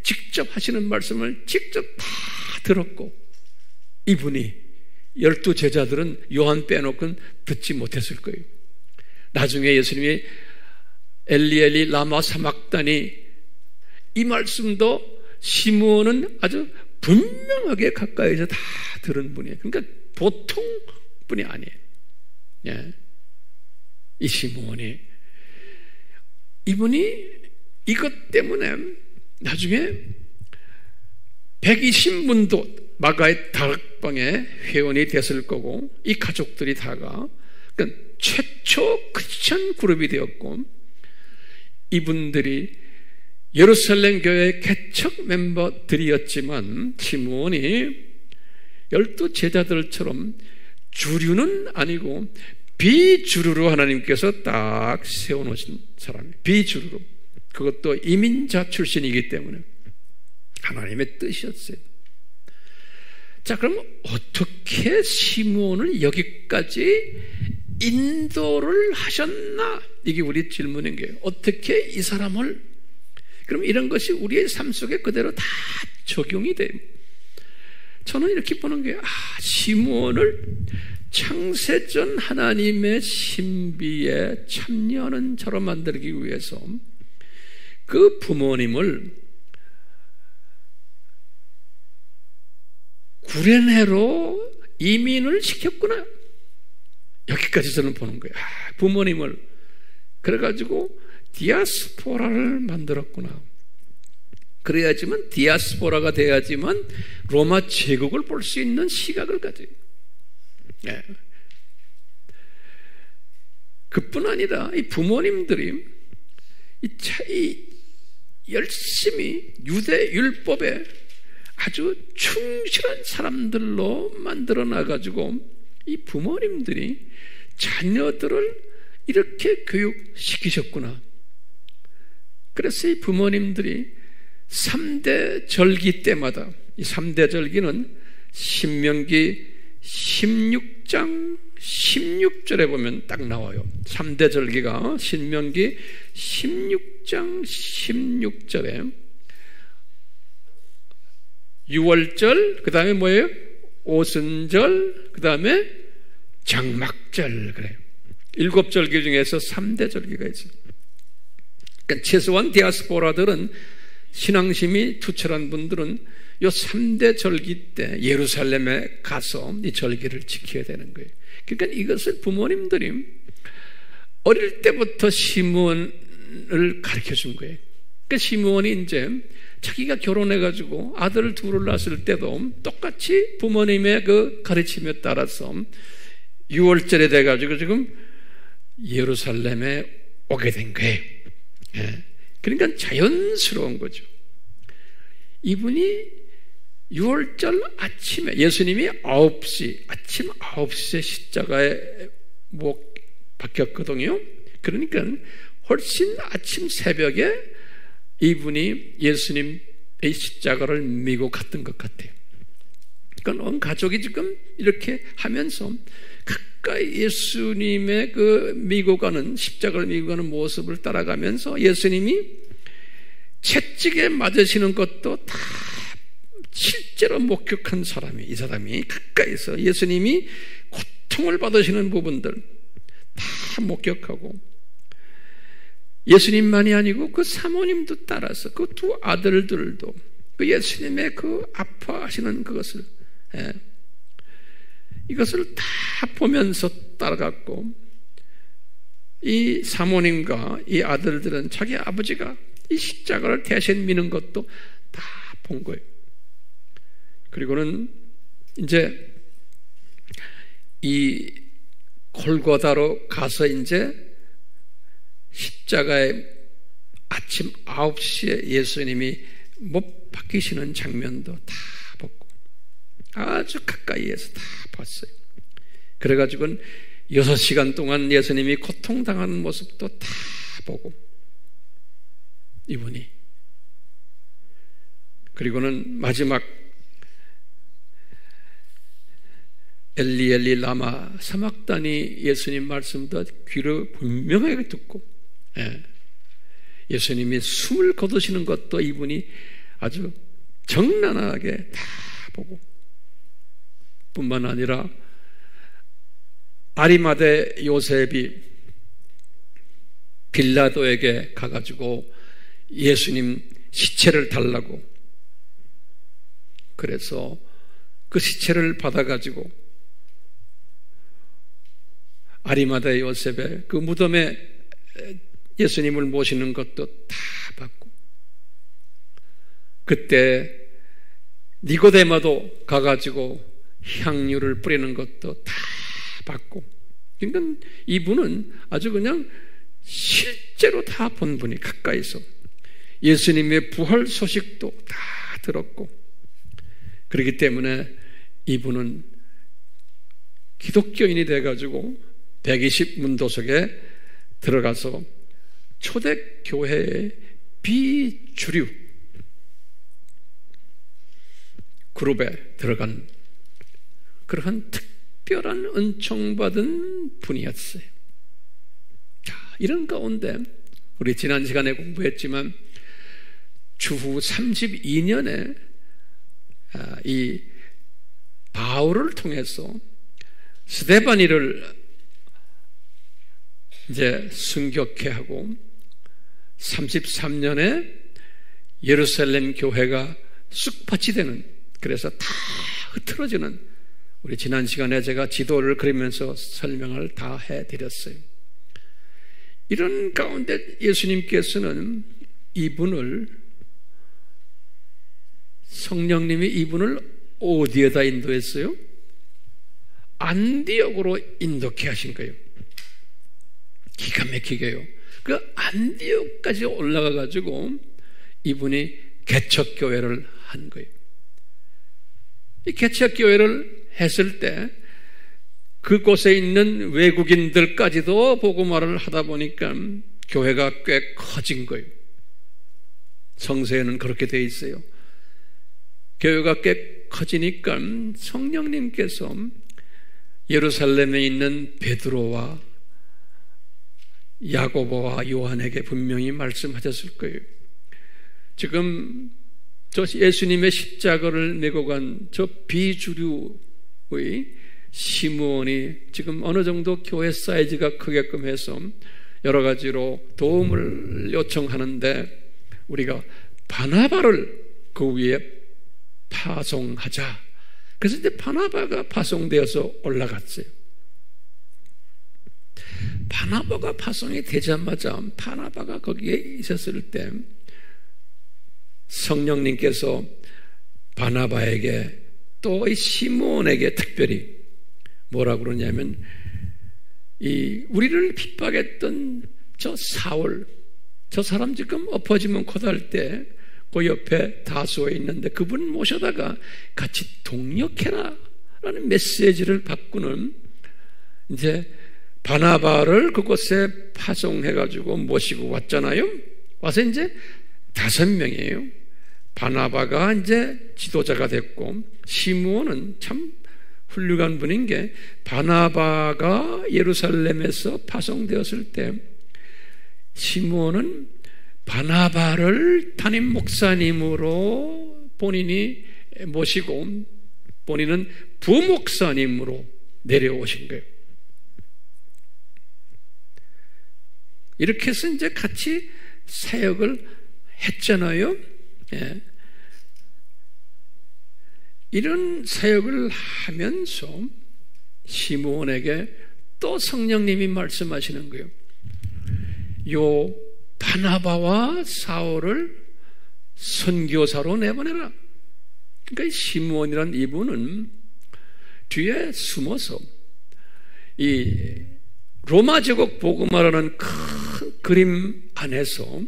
직접 하시는 말씀을 직접 다 들었고, 이분이 12제자들은 요한 빼놓고는 듣지 못했을 거예요. 나중에 예수님이 엘리 엘리 라마 사막다니, 이 말씀도 시므온은 아주 분명하게 가까이서 다 들은 분이에요. 그러니까 보통 분이 아니에요. 예. 이 시므온이, 이분이 이것 때문에 나중에 120문도 마가의 다락방에 회원이 됐을 거고, 이 가족들이 다가 그러니까 최초 크리스천 그룹이 되었고, 이분들이 예루살렘 교회의 개척 멤버들이었지만 시므온이 12제자들처럼 주류는 아니고 비주류로 하나님께서 딱 세워놓으신 사람이에요. 비주류로. 그것도 이민자 출신이기 때문에 하나님의 뜻이었어요. 자, 그럼 어떻게 시므온을 여기까지 인도를 하셨나? 이게 우리 질문인 거예요. 어떻게 이 사람을, 그럼 이런 것이 우리의 삶 속에 그대로 다 적용이 돼요. 저는 이렇게 보는 거예요. 시므온을 창세전 하나님의 신비에 참여하는 자로 만들기 위해서 그 부모님을 구레네로 이민을 시켰구나. 여기까지 저는 보는 거예요. 부모님을 그래가지고 디아스포라를 만들었구나. 그래야지만, 디아스포라가 돼야지만 로마 제국을 볼 수 있는 시각을 가져요. 예. 그뿐 아니라 이 부모님들이 이 열심히 유대 율법에 아주 충실한 사람들로 만들어 놔가지고 이 부모님들이 자녀들을 이렇게 교육시키셨구나. 그래서 이 부모님들이 3대 절기 때마다, 이 3대 절기는 신명기 16장 16절에 보면 딱 나와요. 3대 절기가 신명기 16장 16절에 6월절, 그 다음에 뭐예요? 오순절, 그 다음에 장막절, 그래요. 7절기 중에서 3대 절기가 있어요. 그러니까 최소한 디아스포라들은, 신앙심이 투철한 분들은 이 3대 절기 때 예루살렘에 가서 이 절기를 지켜야 되는 거예요. 그러니까 이것을 부모님들이 어릴 때부터 시므온을 가르쳐 준 거예요. 그러니까 시므온이 이제 자기가 결혼해가지고 아들 둘을 낳았을 때도 똑같이 부모님의 그 가르침에 따라서 6월절에 돼가지고 지금 예루살렘에 오게 된 거예요. 예. 그러니까 자연스러운 거죠. 이분이 6월절 아침에, 예수님이 아침 9시에 십자가에 못 박혔거든요. 그러니까 훨씬 아침 새벽에 이분이 예수님의 십자가를 미고 갔던 것 같아요. 그러니까 온 가족이 지금 이렇게 하면서 가까이 예수님의 그 미고 가는, 십자가를 미고 가는 모습을 따라가면서 예수님이 채찍에 맞으시는 것도 다 실제로 목격한 사람이, 이 사람이 가까이서 예수님이 고통을 받으시는 부분들 다 목격하고, 예수님만이 아니고 그 사모님도 따라서 그 두 아들들도 그 예수님의 그 아파하시는 그것을, 이것을 다 보면서 따라갔고, 이 사모님과 이 아들들은 자기 아버지가 이 십자가를 대신 미는 것도 다 본 거예요. 그리고는 이제 이 골고다로 가서 이제 십자가에 아침 9시에 예수님이 못 박히시는 장면도 다 봤고, 아주 가까이에서 다 봤어요. 그래가지고는 6시간 동안 예수님이 고통당하는 모습도 다 보고, 이분이. 그리고는 마지막 엘리 엘리 라마 사막다니 예수님 말씀도 귀로 분명하게 듣고, 예수님이 숨을 거두시는 것도 이분이 아주 정난하게 다 보고, 뿐만 아니라 아리마대 요셉이 빌라도에게 가가지고 예수님 시체를 달라고, 그래서 그 시체를 받아가지고 아리마대 요셉의 그 무덤에 예수님을 모시는 것도 다 받고, 그때 니고데마도 가가지고 향유를 뿌리는 것도 다 받고, 그러니까 이분은 아주 그냥 실제로 다 본 분이, 가까이서 예수님의 부활 소식도 다 들었고, 그렇기 때문에 이분은 기독교인이 돼가지고 120문도석에 들어가서 초대교회의 비주류 그룹에 들어간 그러한 특별한 은총받은 분이었어요. 자, 이런 가운데 우리 지난 시간에 공부했지만 주후 32년에 이 바울을 통해서 스데바니를 이제 순교케 하고 33년에 예루살렘 교회가 쑥밭이 되는, 그래서 다 흐트러지는, 우리 지난 시간에 제가 지도를 그리면서 설명을 다 해드렸어요. 이런 가운데 예수님께서는 이분을, 성령님이 이분을 어디에다 인도했어요? 안디옥으로 인도케 하신 거예요. 기가 막히게요. 그 안디옥까지 올라가 가지고 이분이 개척교회를 한 거예요. 이 개척교회를 했을 때 그곳에 있는 외국인들까지도 복음화를 하다 보니까 교회가 꽤 커진 거예요. 성서에는 그렇게 돼 있어요. 교회가 꽤 커지니까 성령님께서 예루살렘에 있는 베드로와 야고보와 요한에게 분명히 말씀하셨을 거예요. 지금 저 예수님의 십자가를 메고 간 저 비주류의 시므온이 지금 어느 정도 교회 사이즈가 크게끔 해서 여러 가지로 도움을 요청하는데 우리가 바나바를 그 위에 파송하자. 그래서 이제 바나바가 파송되어서 올라갔어요. 바나바가 파송이 되자마자 바나바가 거기에 있었을 때 성령님께서 바나바에게 또 이 시므온에게 특별히 뭐라고 그러냐면, 이 우리를 핍박했던 저 사울, 저 사람 지금 엎어지면 곧할 때 그 옆에 다소에 있는데 그분 모셔다가 같이 동역해라 라는 메시지를 바꾸는, 이제 바나바를 그곳에 파송해가지고 모시고 왔잖아요. 와서 이제 5명이에요. 바나바가 이제 지도자가 됐고, 시므온은 참 훌륭한 분인 게, 바나바가 예루살렘에서 파송되었을 때 시므온은 바나바를 담임 목사님으로 본인이 모시고 본인은 부목사님으로 내려오신 거예요. 이렇게 해서 이제 같이 사역을 했잖아요. 예. 이런 사역을 하면서 시므온에게 또 성령님이 말씀하시는 거예요. 요 바나바와 사울을 선교사로 내보내라. 그러니까 시므온이란 이분은 뒤에 숨어서 이 로마 제국 복음화라는 큰 그림 안에서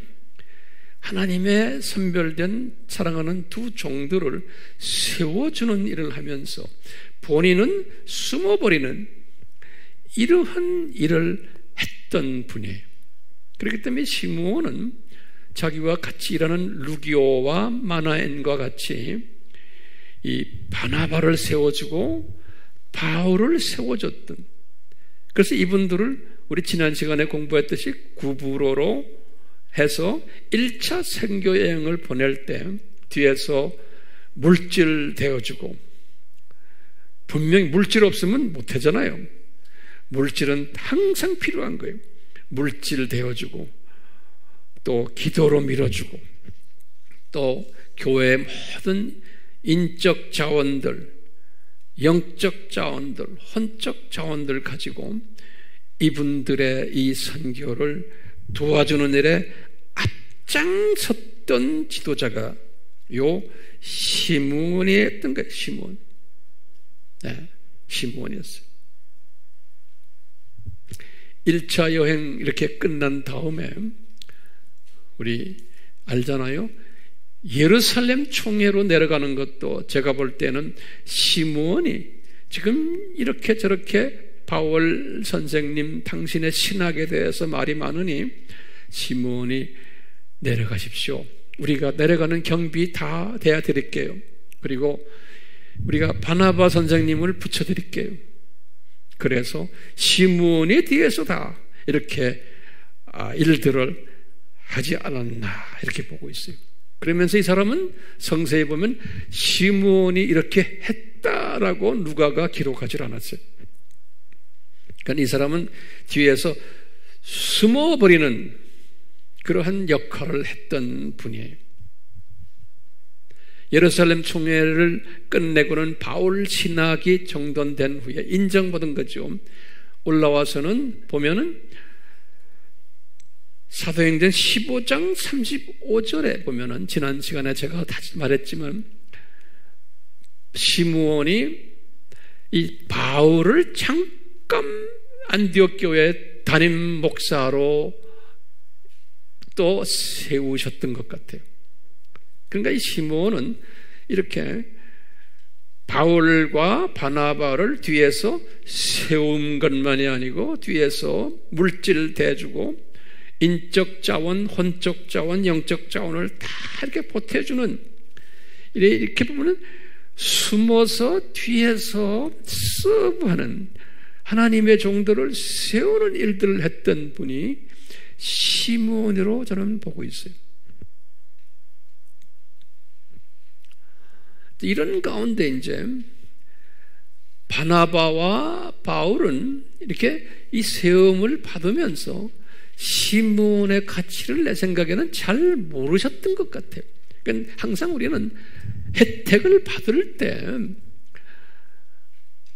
하나님의 선별된 사랑하는 두 종들을 세워주는 일을 하면서 본인은 숨어버리는 이러한 일을 했던 분이에요. 그렇기 때문에 시므온은 자기와 같이 일하는 루기오와 마나엔과 같이 이 바나바를 세워주고 바울을 세워줬던, 그래서 이분들을 우리 지난 시간에 공부했듯이 구부로로 해서 1차 선교 여행을 보낼 때 뒤에서 물질 대어주고, 분명히 물질 없으면 못하잖아요. 물질은 항상 필요한 거예요. 물질 대어주고, 또 기도로 밀어주고, 또 교회의 모든 인적 자원들, 영적 자원들, 혼적 자원들 가지고 이분들의 이 선교를 도와주는 일에 앞장섰던 지도자가 요 시므온이었던 거예요. 시므온. 네, 시므온이었어요. 1차 여행 이렇게 끝난 다음에 우리 알잖아요. 예루살렘 총회로 내려가는 것도 제가 볼 때는 시므온이 지금 이렇게 저렇게 바울 선생님 당신의 신학에 대해서 말이 많으니 시므온이 내려가십시오. 우리가 내려가는 경비 다 대야 드릴게요. 그리고 우리가 바나바 선생님을 붙여드릴게요. 그래서 시므온이 뒤에서 다 이렇게 일들을 하지 않았나 이렇게 보고 있어요. 그러면서 이 사람은 성서에 보면 시므온이 이렇게 했다라고 누가가 기록하지 않았어요. 그러니까 이 사람은 뒤에서 숨어버리는 그러한 역할을 했던 분이에요. 예루살렘 총회를 끝내고는 바울 신학이 정돈된 후에 인정받은 거죠. 올라와서는 보면은 사도행전 15장 35절에 보면은 지난 시간에 제가 다시 말했지만 시므온이 이 바울을 잠깐 안디옥 교회 담임 목사로 또 세우셨던 것 같아요. 그러니까 이 시므온은 이렇게 바울과 바나바를 뒤에서 세운 것만이 아니고 뒤에서 물질 대주고 인적 자원, 혼적 자원, 영적 자원을 다 이렇게 보태주는, 이렇게 보면 숨어서 뒤에서 서브하는 하나님의 종들을 세우는 일들을 했던 분이 시므온으로 저는 보고 있어요. 이런 가운데 이제 바나바와 바울은 이렇게 이 세움을 받으면서 시므온의 가치를 내 생각에는 잘 모르셨던 것 같아요. 그러니까 항상 우리는 혜택을 받을 때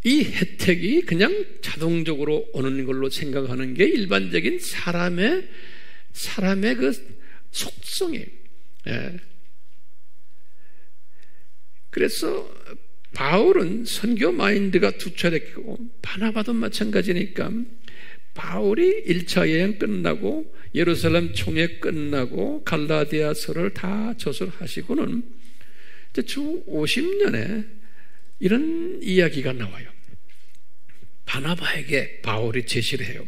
이 혜택이 그냥 자동적으로 오는 걸로 생각하는 게 일반적인 사람의 그 속성이에요. 예. 그래서 바울은 선교 마인드가 투철했고 바나바도 마찬가지니까 바울이 1차 여행 끝나고 예루살렘 총회 끝나고 갈라디아서를 다 저술하시고는 주 50년에 이런 이야기가 나와요. 바나바에게 바울이 제시를 해요.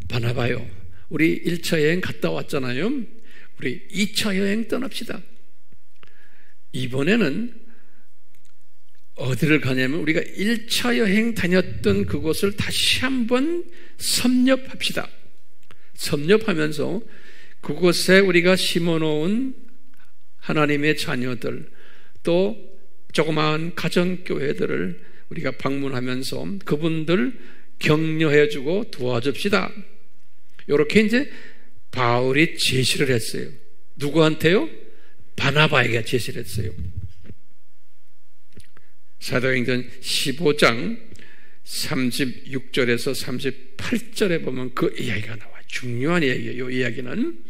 바나바요, 우리 1차 여행 갔다 왔잖아요. 우리 2차 여행 떠납시다. 이번에는 어디를 가냐면 우리가 1차 여행 다녔던 그곳을 다시 한번 섭렵합시다. 섭렵하면서 그곳에 우리가 심어놓은 하나님의 자녀들, 또 조그마한 가정교회들을 우리가 방문하면서 그분들 격려해주고 도와줍시다. 이렇게 이제 바울이 제시를 했어요. 누구한테요? 바나바에게 제시를 했어요. 사도행전 15장 36절에서 38절에 보면 그 이야기가 나와요. 중요한 이야기예요. 이 이야기는.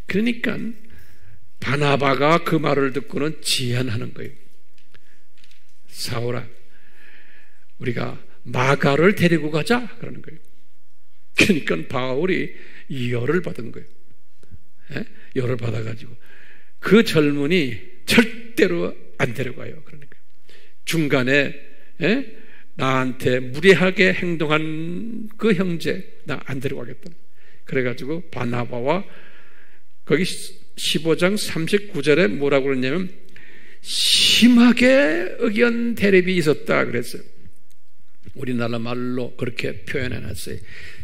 그러니까 바나바가 그 말을 듣고는 제안하는 거예요. 사울아, 우리가 마가를 데리고 가자 그러는 거예요. 그러니까 바울이 열을 받은 거예요. 예? 열을 받아가지고 그 젊은이 절대로 안 데려가요. 그러니까 중간에 나한테 무례하게 행동한 그 형제 나 안 데려가겠다. 그래가지고 바나바와 거기 15장 39절에 뭐라고 그러냐면 심하게 의견 대립이 있었다 그랬어요. 우리나라 말로 그렇게 표현해놨어요.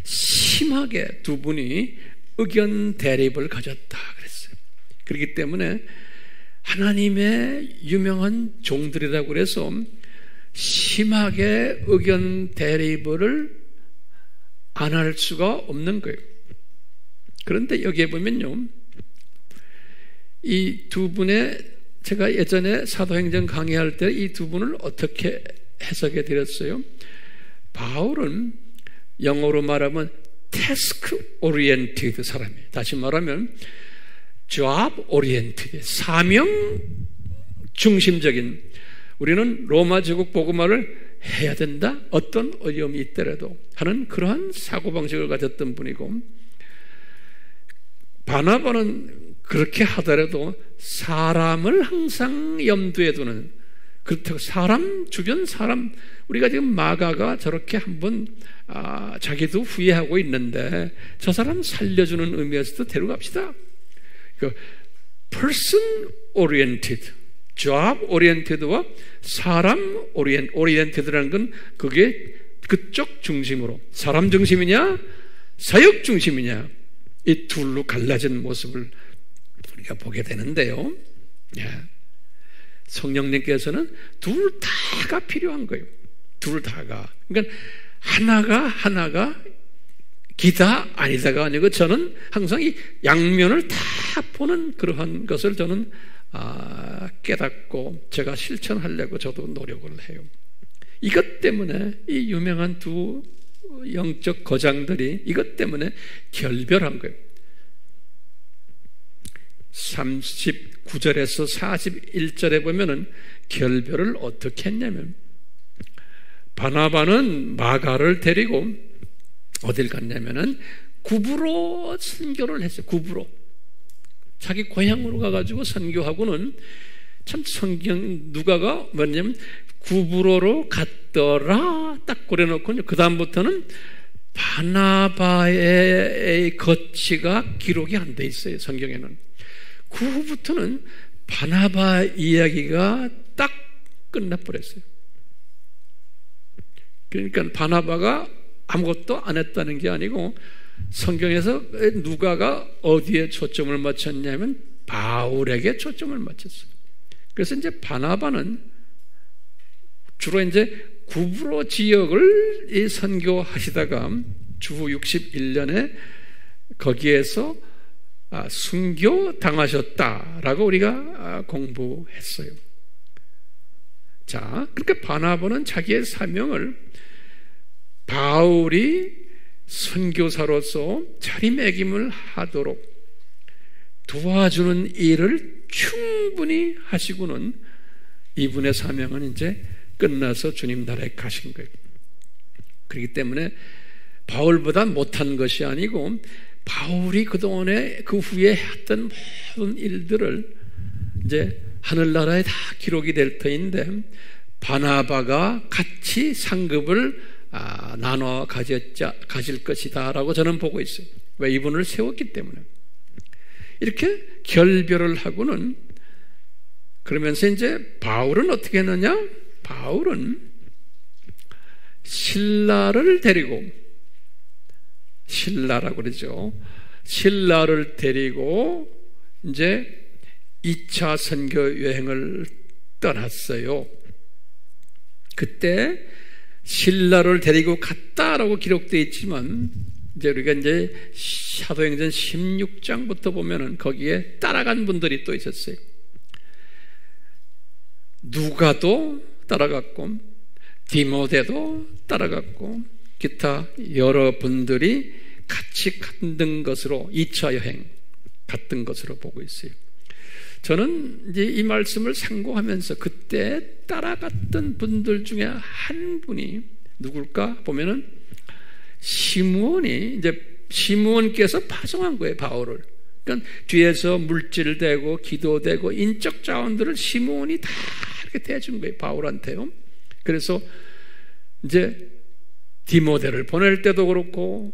심하게 두 분이 의견 대립을 가졌다 그랬어요. 그렇기 때문에 하나님의 유명한 종들이라고 그래서 심하게 의견 대립을 안 할 수가 없는 거예요. 그런데 여기에 보면요, 이 두 분의, 제가 예전에 사도행전 강의할 때 이 두 분을 어떻게 해석해 드렸어요? 바울은 영어로 말하면 task oriented 사람이에요. 다시 말하면 job oriented, 사명 중심적인, 우리는 로마 제국 복음화를 해야 된다, 어떤 어려움이 있더라도 하는 그러한 사고방식을 가졌던 분이고, 바나바는 그렇게 하더라도 사람을 항상 염두에 두는, 그렇다고 사람, 주변 사람, 우리가 지금 마가가 저렇게 한번 자기도 후회하고 있는데 저 사람 살려주는 의미에서도 데려갑시다. 그 person oriented, job oriented와 사람 oriented라는 건 그게 그쪽 중심으로, 사람 중심이냐 사역 중심이냐, 이 둘로 갈라진 모습을 우리가 보게 되는데요. 성령님께서는 둘 다가 필요한 거예요. 둘 다가. 그러니까 하나가 기다 아니다가 아니고, 저는 항상 이 양면을 다 보는 그러한 것을 저는 깨닫고 제가 실천하려고 저도 노력을 해요. 이것 때문에 이 유명한 두 영적 거장들이 이것 때문에 결별한 거예요. 39절에서 41절에 보면은 결별을 어떻게 했냐면, 바나바는 마가를 데리고 어딜 갔냐면은 구브로 선교를 했어요. 구브로. 자기 고향으로 가가지고 선교하고는, 참 성경 누가가 뭐냐면 구브로로 갔더라 딱 그래놓고 그 다음부터는 바나바의 거치가 기록이 안 돼 있어요. 성경에는. 그 후부터는 바나바 이야기가 딱 끝나버렸어요. 그러니까 바나바가 아무것도 안 했다는 게 아니고, 성경에서 누가가 어디에 초점을 맞췄냐면 바울에게 초점을 맞췄어요. 그래서 이제 바나바는 주로 이제 구브로 지역을 선교하시다가 주후 61년에 거기에서 순교 당하셨다라고 우리가 공부했어요. 자, 그러니까 바나바는 자기의 사명을 바울이 선교사로서 자리매김을 하도록 도와주는 일을 충분히 하시고는 이분의 사명은 이제 끝나서 주님 나라에 가신 거예요. 그렇기 때문에 바울보다 못한 것이 아니고, 바울이 그동안에 그 후에 했던 모든 일들을 이제 하늘나라에 다 기록이 될 터인데, 바나바가 같이 상급을 나눠 가질 것이다 라고 저는 보고 있어요. 왜? 이분을 세웠기 때문에. 이렇게 결별을 하고는, 그러면서 이제 바울은 어떻게 했느냐? 바울은 신라를 데리고, 신라라고 그러죠. 신라를 데리고 이제 2차 선교 여행을 떠났어요. 그때 신라를 데리고 갔다라고 기록되어 있지만, 이제 우리가 이제 사도행전 16장부터 보면은 거기에 따라간 분들이 또 있었어요. 누가도 따라갔고, 디모데도 따라갔고, 기타 여러 분들이 같이 갔던 것으로 2차 여행 갔던 것으로 보고 있어요. 저는 이제 이 말씀을 상고하면서 그때 따라갔던 분들 중에 한 분이 누굴까 보면은 시므온이, 이제 시므온께서 파송한 거예요, 바울을. 그러니까 뒤에서 물질되고 기도되고 인적 자원들을 시므온이 다 이렇게 대준 거예요, 바울한테요. 그래서 이제 디모데를 보낼 때도 그렇고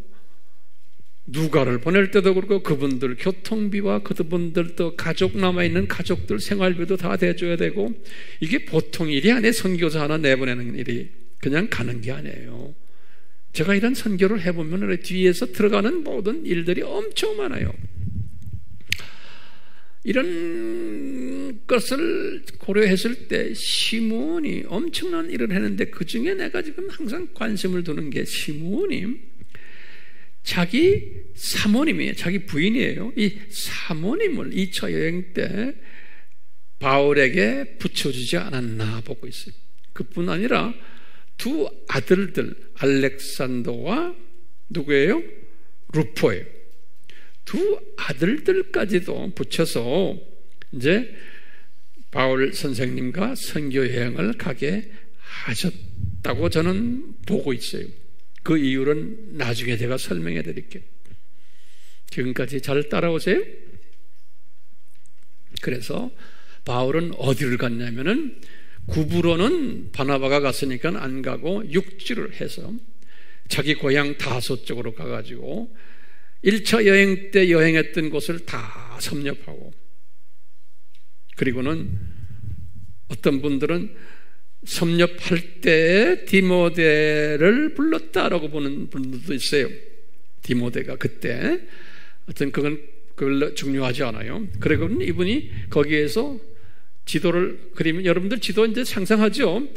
누가를 보낼 때도 그렇고 그분들 교통비와 그분들도 가족 남아있는 가족들 생활비도 다 대줘야 되고, 이게 보통 일이 아니에요. 선교사 하나 내보내는 일이. 그냥 가는 게 아니에요. 제가 이런 선교를 해보면 뒤에서 들어가는 모든 일들이 엄청 많아요. 이런 것을 고려했을 때 시므온이 엄청난 일을 했는데 그 중에 내가 지금 항상 관심을 두는 게 시므온이 자기 사모님이에요. 자기 부인이에요. 이 사모님을 2차 여행 때 바울에게 붙여주지 않았나 보고 있어요. 그뿐 아니라 두 아들들 알렉산더와 누구예요? 루포예요. 두 아들들까지도 붙여서 이제 바울 선생님과 선교 여행을 가게 하셨다고 저는 보고 있어요. 그 이유는 나중에 제가 설명해 드릴게요. 지금까지 잘 따라오세요? 그래서 바울은 어디를 갔냐면은 구브로는 바나바가 갔으니까 안 가고 육지를 해서 자기 고향 다소 쪽으로 가가지고 1차 여행 때 여행했던 곳을 다 섭렵하고, 그리고는 어떤 분들은 섭렵할 때에 디모데를 불렀다라고 보는 분들도 있어요. 디모데가 그때 어떤 그건 별로 중요하지 않아요. 그리고 이분이 거기에서 지도를 그리면 여러분들 지도 이제 상상하죠.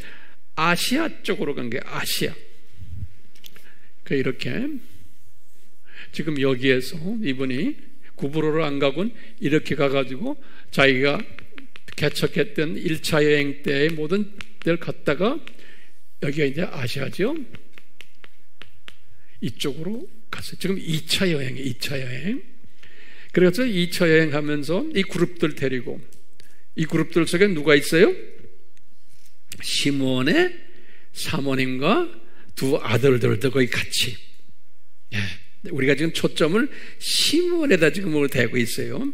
아시아 쪽으로 간 게 아시아. 그 이렇게 지금 여기에서 이분이 구브로를 안 가곤 이렇게 가가지고 자기가 개척했던 1차 여행 때의 모든 데를 갔다가 여기가 이제 아시아죠. 이쪽으로 갔어요. 지금 2차 여행이에요. 2차 여행. 그래서 2차 여행하면서 이 그룹들 데리고, 이 그룹들 속에 누가 있어요? 시므온의 사모님과 두 아들들도 거기 같이. 예. 우리가 지금 초점을 시므온에다 지금 대고 있어요.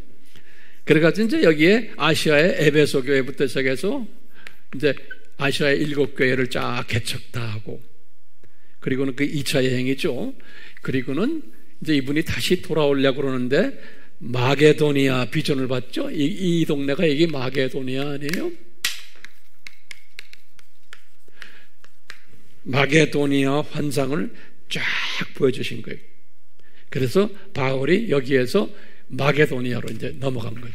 그래가지고 이제 여기에 아시아의 에베소 교회부터 시작해서 이제 아시아의 7교회를 쫙 개척 다 하고, 그리고는 그 2차 여행이죠. 그리고는 이제 이분이 다시 돌아오려고 그러는데 마게도니아 비전을 봤죠. 이 동네가 이게 마게도니아 아니에요? 마게도니아 환상을 쫙 보여주신 거예요. 그래서 바울이 여기에서 마게도니아로 이제 넘어간 거죠.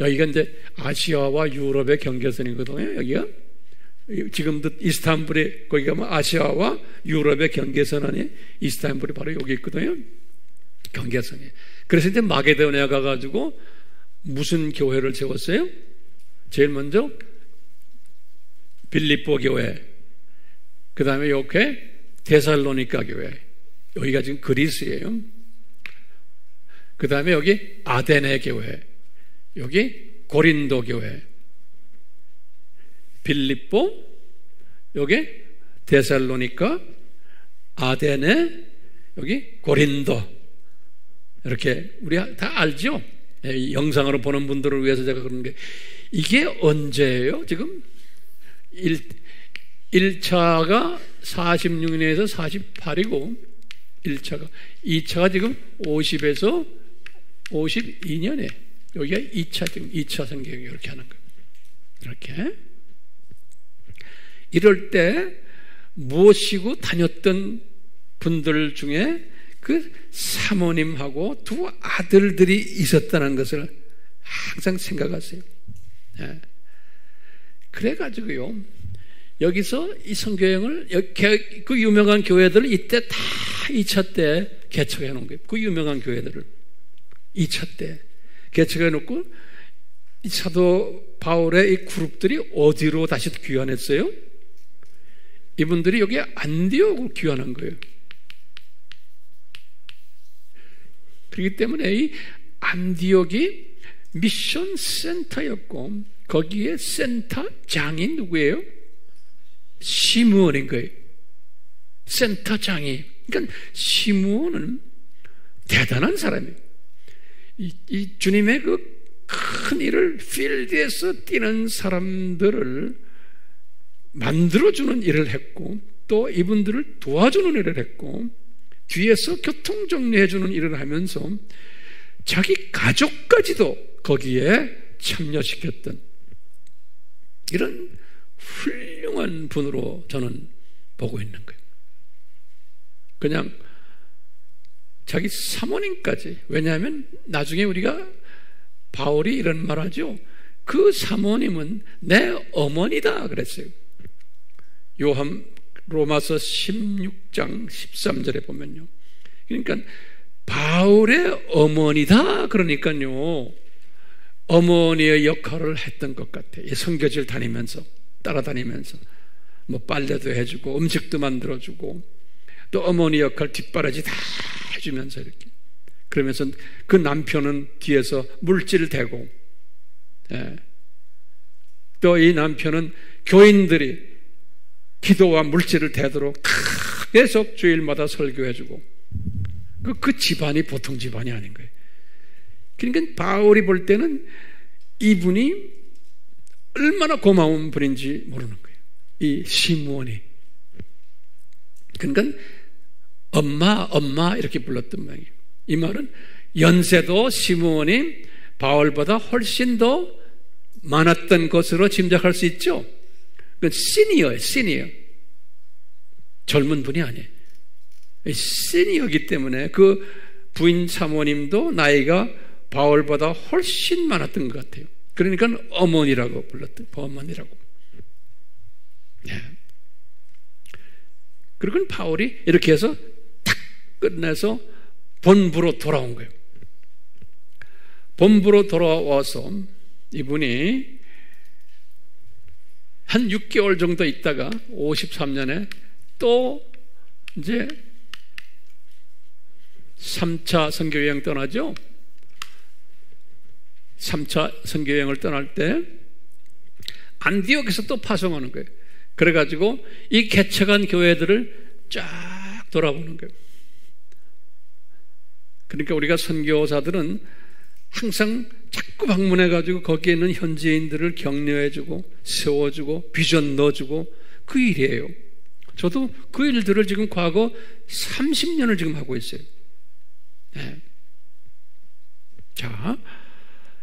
여기가 이제 아시아와 유럽의 경계선이거든요. 여기가 지금도 이스탄불이 거기가 뭐 아시아와 유럽의 경계선 아니에요? 이스탄불이 바로 여기 있거든요. 경계선이. 그래서 이제 마게도니아 가가지고 무슨 교회를 세웠어요? 제일 먼저 빌립보 교회, 그 다음에 이렇게 데살로니가 교회, 여기가 지금 그리스예요. 그 다음에 여기 아데네 교회, 여기 고린도 교회, 빌립보, 여기 데살로니가, 아데네, 여기 고린도. 이렇게 우리 다 알죠? 영상으로 보는 분들을 위해서 제가 그러는 게, 이게 언제예요? 지금 1차가 46년에서 48이고 1차가 2차가 지금 50에서 52년에 여기가 2차 지금 2차 성경이 이렇게 하는 거예요. 이렇게 이럴 때 모시고 다녔던 분들 중에 그 사모님하고 두 아들들이 있었다는 것을 항상 생각하세요. 네. 그래가지고요, 여기서 이 선교여행을, 그 유명한 교회들을 이때 다 2차 때 개척해 놓은 거예요. 그 유명한 교회들을 2차 때 개척해 놓고, 이 사도 바울의 이 그룹들이 어디로 다시 귀환했어요? 이분들이 여기 안디옥으로 귀환한 거예요. 그렇기 때문에 이 안디옥이 미션 센터였고, 거기에 센터장이 누구예요? 시므온인 거예요. 센터장이. 그러니까 시므온은 대단한 사람이에요. 이 주님의 그 큰 일을 필드에서 뛰는 사람들을 만들어주는 일을 했고, 또 이분들을 도와주는 일을 했고, 뒤에서 교통 정리해주는 일을 하면서 자기 가족까지도 거기에 참여시켰던 이런 훌륭한 분으로 저는 보고 있는 거예요. 그냥 자기 사모님까지. 왜냐하면 나중에 우리가 바울이 이런 말 하죠. 그 사모님은 내 어머니다 그랬어요. 로마서 16장 13절에 보면요. 그러니까 바울의 어머니다 그러니까요. 어머니의 역할을 했던 것 같아요. 선교지를 다니면서 따라다니면서 뭐 빨래도 해주고 음식도 만들어주고 또 어머니 역할 뒷바라지 다 해주면서 이렇게 그러면서 그 남편은 뒤에서 물질을 대고 또 이 남편은 교인들이 기도와 물질을 대도록 계속 주일마다 설교해주고 그 집안이 보통 집안이 아닌 거예요. 그러니까 바울이 볼 때는 이분이 얼마나 고마운 분인지 모르는 거예요. 이 시므온이. 그러니까 엄마 이렇게 불렀던 모양이에요. 이 말은 연세도 시므온이 바울보다 훨씬 더 많았던 것으로 짐작할 수 있죠. 시니어예요. 시니어. 젊은 분이 아니에요. 시니어이기 때문에 그 부인 사모님도 나이가 바울보다 훨씬 많았던 것 같아요. 그러니까 어머니라고 불렀던 어머니라고. 네. 그리고 바울이 이렇게 해서 탁 끝내서 본부로 돌아온 거예요. 본부로 돌아와서 이분이 한 6개월 정도 있다가 53년에 또 이제 3차 선교여행 떠나죠. 3차 선교여행을 떠날 때 안디옥에서 또 파송하는 거예요. 그래가지고 이 개척한 교회들을 쫙 돌아보는 거예요. 그러니까 우리가 선교사들은 항상 자꾸 방문해가지고 거기에 있는 현지인들을 격려해주고 세워주고 비전 넣어주고 그 일이에요. 저도 그 일들을 지금 과거 30년을 지금 하고 있어요. 네. 자,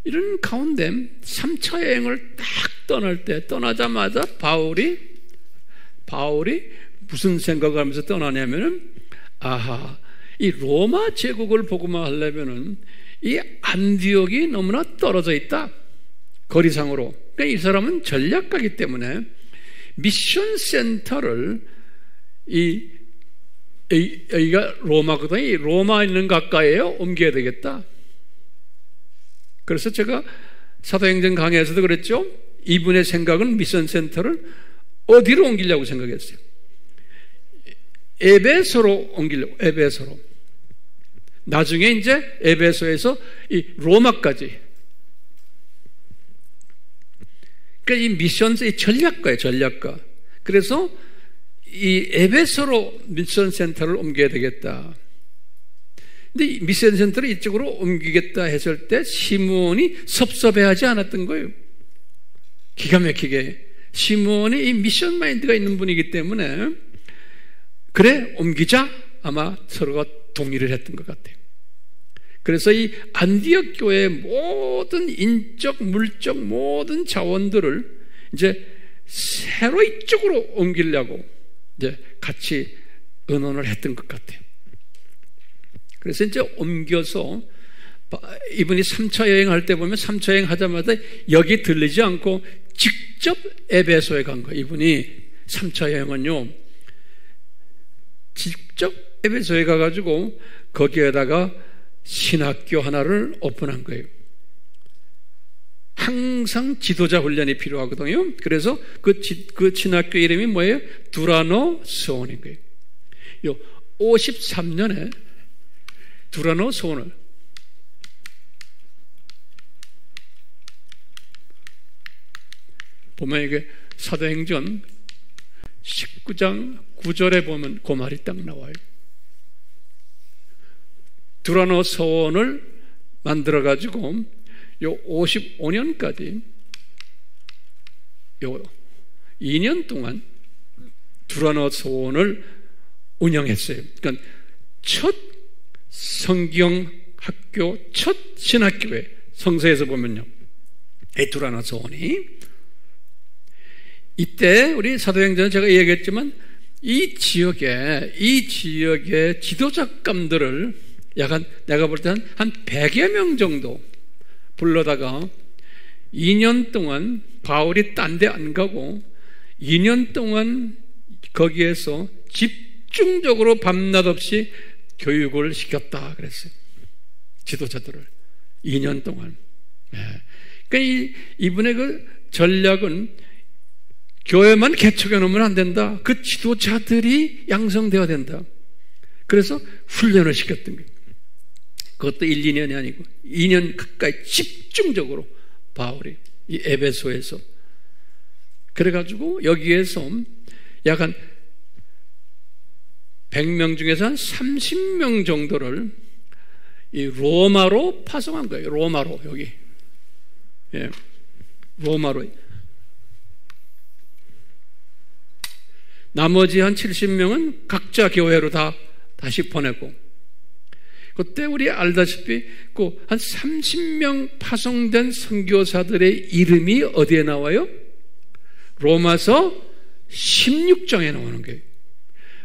이런 가운데 3차 여행을 딱 떠날 때 떠나자마자 바울이 무슨 생각을 하면서 떠나냐면은 이 로마 제국을 보고만 하려면은 이 안디옥이 너무나 떨어져 있다. 거리상으로. 그러니까 이 사람은 전략가이기 때문에 미션 센터를 여기가 로마거든요. 이 로마 있는 가까이에 옮겨야 되겠다. 그래서 제가 사도행전 강의에서도 그랬죠. 이분의 생각은 미션 센터를 어디로 옮기려고 생각했어요? 에베소로 옮기려고. 에베소로. 나중에 이제 에베소에서 이 로마까지. 그러니까 이 미션의 전략가예요, 전략가. 그래서 이 에베소로 미션 센터를 옮겨야 되겠다. 근데 이 미션 센터를 이쪽으로 옮기겠다 했을 때 시므온이 섭섭해하지 않았던 거예요. 기가 막히게. 시므온이 이 미션 마인드가 있는 분이기 때문에 그래 옮기자 아마 서로가 동의를 했던 것 같아요. 그래서 이 안디옥 교회의 모든 인적, 물적 모든 자원들을 이제 새로 이쪽으로 옮기려고 이제 같이 의논을 했던 것 같아요. 그래서 이제 옮겨서 이분이 3차 여행할 때 보면 3차 여행 하자마자 여기 들리지 않고 직접 에베소에 간 거예요. 이분이 3차 여행은요, 직접 에베소에 가가지고 거기에다가 신학교 하나를 오픈한 거예요. 항상 지도자 훈련이 필요하거든요. 그래서 그 신학교 이름이 뭐예요? 두라노 소원인 거예요. 53년에 두라노 소원을 보면 이게 사도행전 19장 9절에 보면 그 말이 딱 나와요. 두라노 서원을 만들어 가지고 요 55년까지 요 2년 동안 두라노 서원을 운영했어요. 그러니까 첫 성경학교, 첫 신학교회 성서에서 보면요, 이 두라노 서원이 이때 우리 사도행전은 제가 얘기했지만 이 지역의 지도자감들을 약간 내가 볼 때는 한 100여 명 정도 불러다가 2년 동안 바울이 딴 데 안 가고 2년 동안 거기에서 집중적으로 밤낮 없이 교육을 시켰다 그랬어요. 지도자들을 2년 동안. 그러니까 이분의 그 전략은 교회만 개척해 놓으면 안 된다. 그 지도자들이 양성되어야 된다. 그래서 훈련을 시켰던 거예요. 그것도 1, 2년이 아니고 2년 가까이 집중적으로 바울이 이 에베소에서 그래가지고 여기에서 약 한 100명 중에서 한 30명 정도를 이 로마로 파송한 거예요. 로마로 여기. 예. 로마로. 나머지 한 70명은 각자 교회로 다시 보내고 그때 우리 알다시피 그 한 30명 파송된 선교사들의 이름이 어디에 나와요? 로마서 16장에 나오는 거예요.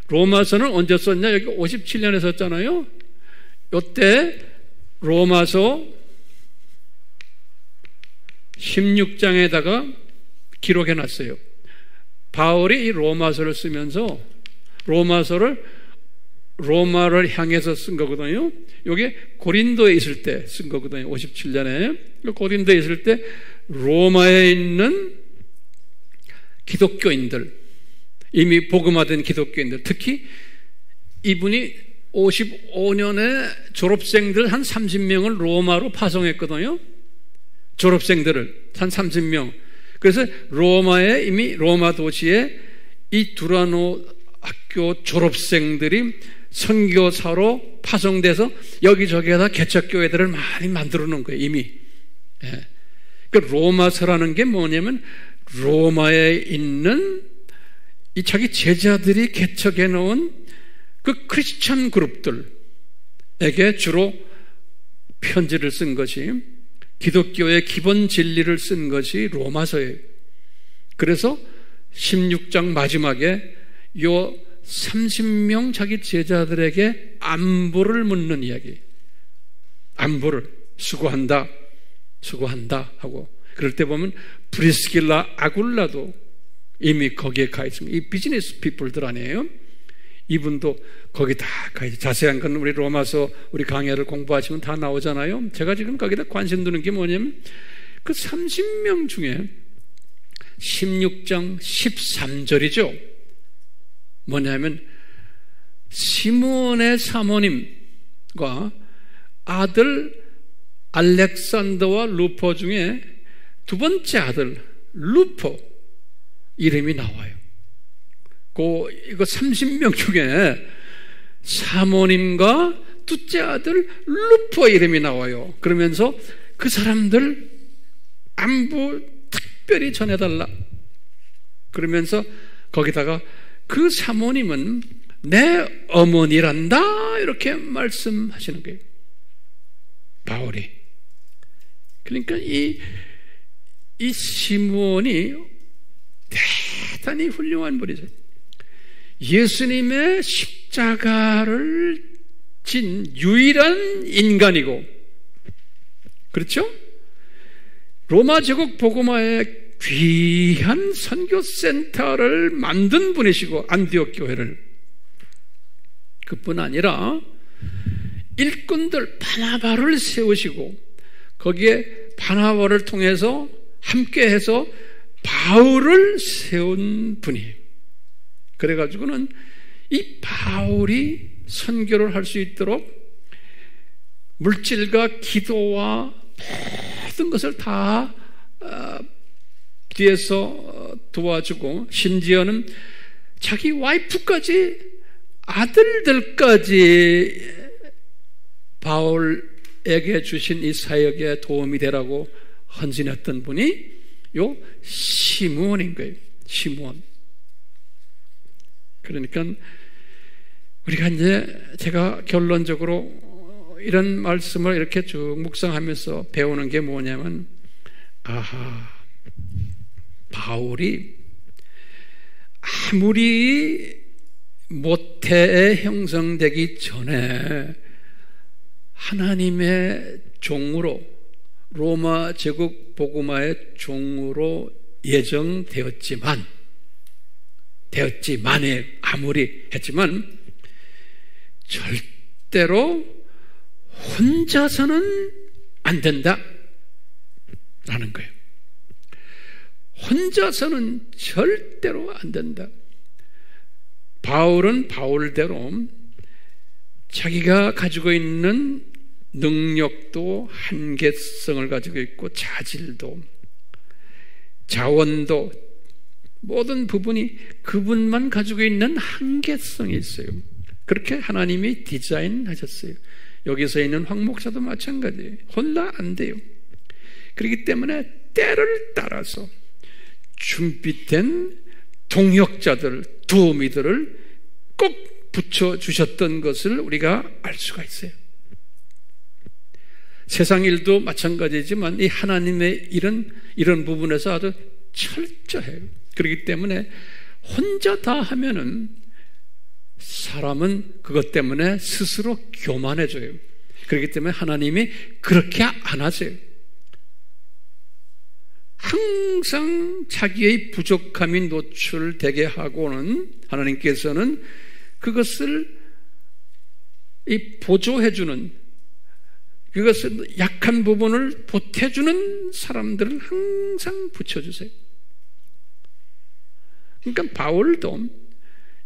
로마서는 언제 썼냐? 여기 57년에 썼잖아요. 이때 로마서 16장에다가 기록해 놨어요. 바울이 이 로마서를 쓰면서 로마를 향해서 쓴 거거든요. 이게 고린도에 있을 때 쓴 거거든요. 57년에. 고린도에 있을 때 로마에 있는 기독교인들, 이미 복음화된 기독교인들, 특히 이분이 55년에 졸업생들 한 30명을 로마로 파송했거든요. 졸업생들을 한 30명. 그래서 로마에 이미 로마 도시에 이 두라노 학교 졸업생들이 선교사로 파송돼서 여기저기에다 개척교회들을 많이 만들어 놓은 거예요, 이미. 예. 그러니까 로마서라는 게 뭐냐면 로마에 있는 이 자기 제자들이 개척해 놓은 그 크리스천 그룹들에게 주로 편지를 쓴 것이 기독교의 기본 진리를 쓴 것이 로마서예요. 그래서 16장 마지막에 요 30명 자기 제자들에게 안부를 묻는 이야기. 안부를 수고한다 하고 그럴 때 보면 브리스길라 아굴라도 이미 거기에 가 있습니다. 이 비즈니스 피플들 아니에요? 이분도 거기 다 가 있어요. 자세한 건 우리 로마서 우리 강해를 공부하시면 다 나오잖아요. 제가 지금 거기다 관심 두는 게 뭐냐면 그 30명 중에 16장 13절이죠. 뭐냐면 시몬의 사모님과 아들 알렉산더와 루포 중에 두 번째 아들 루포 이름이 나와요. 이거 30명 중에 사모님과 둘째 아들 루포 이름이 나와요. 그러면서 그 사람들 안부 특별히 전해달라. 그러면서 거기다가 그 사모님은 내 어머니란다 이렇게 말씀하시는 거예요. 바울이. 그러니까 이 시몬이 대단히 훌륭한 분이죠. 예수님의 십자가를 진 유일한 인간이고, 그렇죠? 로마 제국 복음화의 귀한 선교센터를 만든 분이시고, 안디옥 교회를. 그뿐 아니라 일꾼들 바나바를 세우시고 거기에 바나바를 통해서 함께해서 바울을 세운 분이에요. 그래가지고는 이 바울이 선교를 할 수 있도록 물질과 기도와 모든 것을 다 뒤에서 도와주고, 심지어는 자기 와이프까지, 아들들까지 바울에게 주신 이 사역에 도움이 되라고 헌신했던 분이 요 시므온인 거예요. 시므온. 그러니까 우리가 이제 제가 결론적으로 이런 말씀을 이렇게 쭉 묵상하면서 배우는 게 뭐냐면, 바울이 아무리 모태에 형성되기 전에 하나님의 종으로, 로마 제국 복음화의 종으로 예정되었지만, 아무리 했지만 절대로 혼자서는 안 된다 라는 거예요. 혼자서는 절대로 안 된다. 바울은 바울대로 자기가 가지고 있는 능력도 한계성을 가지고 있고, 자질도, 자원도, 모든 부분이 그분만 가지고 있는 한계성이 있어요. 그렇게 하나님이 디자인하셨어요. 여기서 있는 황 목사도 마찬가지예요. 혼자 안 돼요. 그렇기 때문에 때를 따라서 준비된 동역자들, 도우미들을 꼭 붙여주셨던 것을 우리가 알 수가 있어요. 세상 일도 마찬가지지만 이 하나님의 일은 이런 부분에서 아주 철저해요. 그렇기 때문에 혼자 다 하면은 사람은 그것 때문에 스스로 교만해져요. 그렇기 때문에 하나님이 그렇게 안 하세요. 항상 자기의 부족함이 노출되게 하고는 하나님께서는 그것을 보조해주는, 그것을 약한 부분을 보태주는 사람들을 항상 붙여주세요. 그러니까 바울도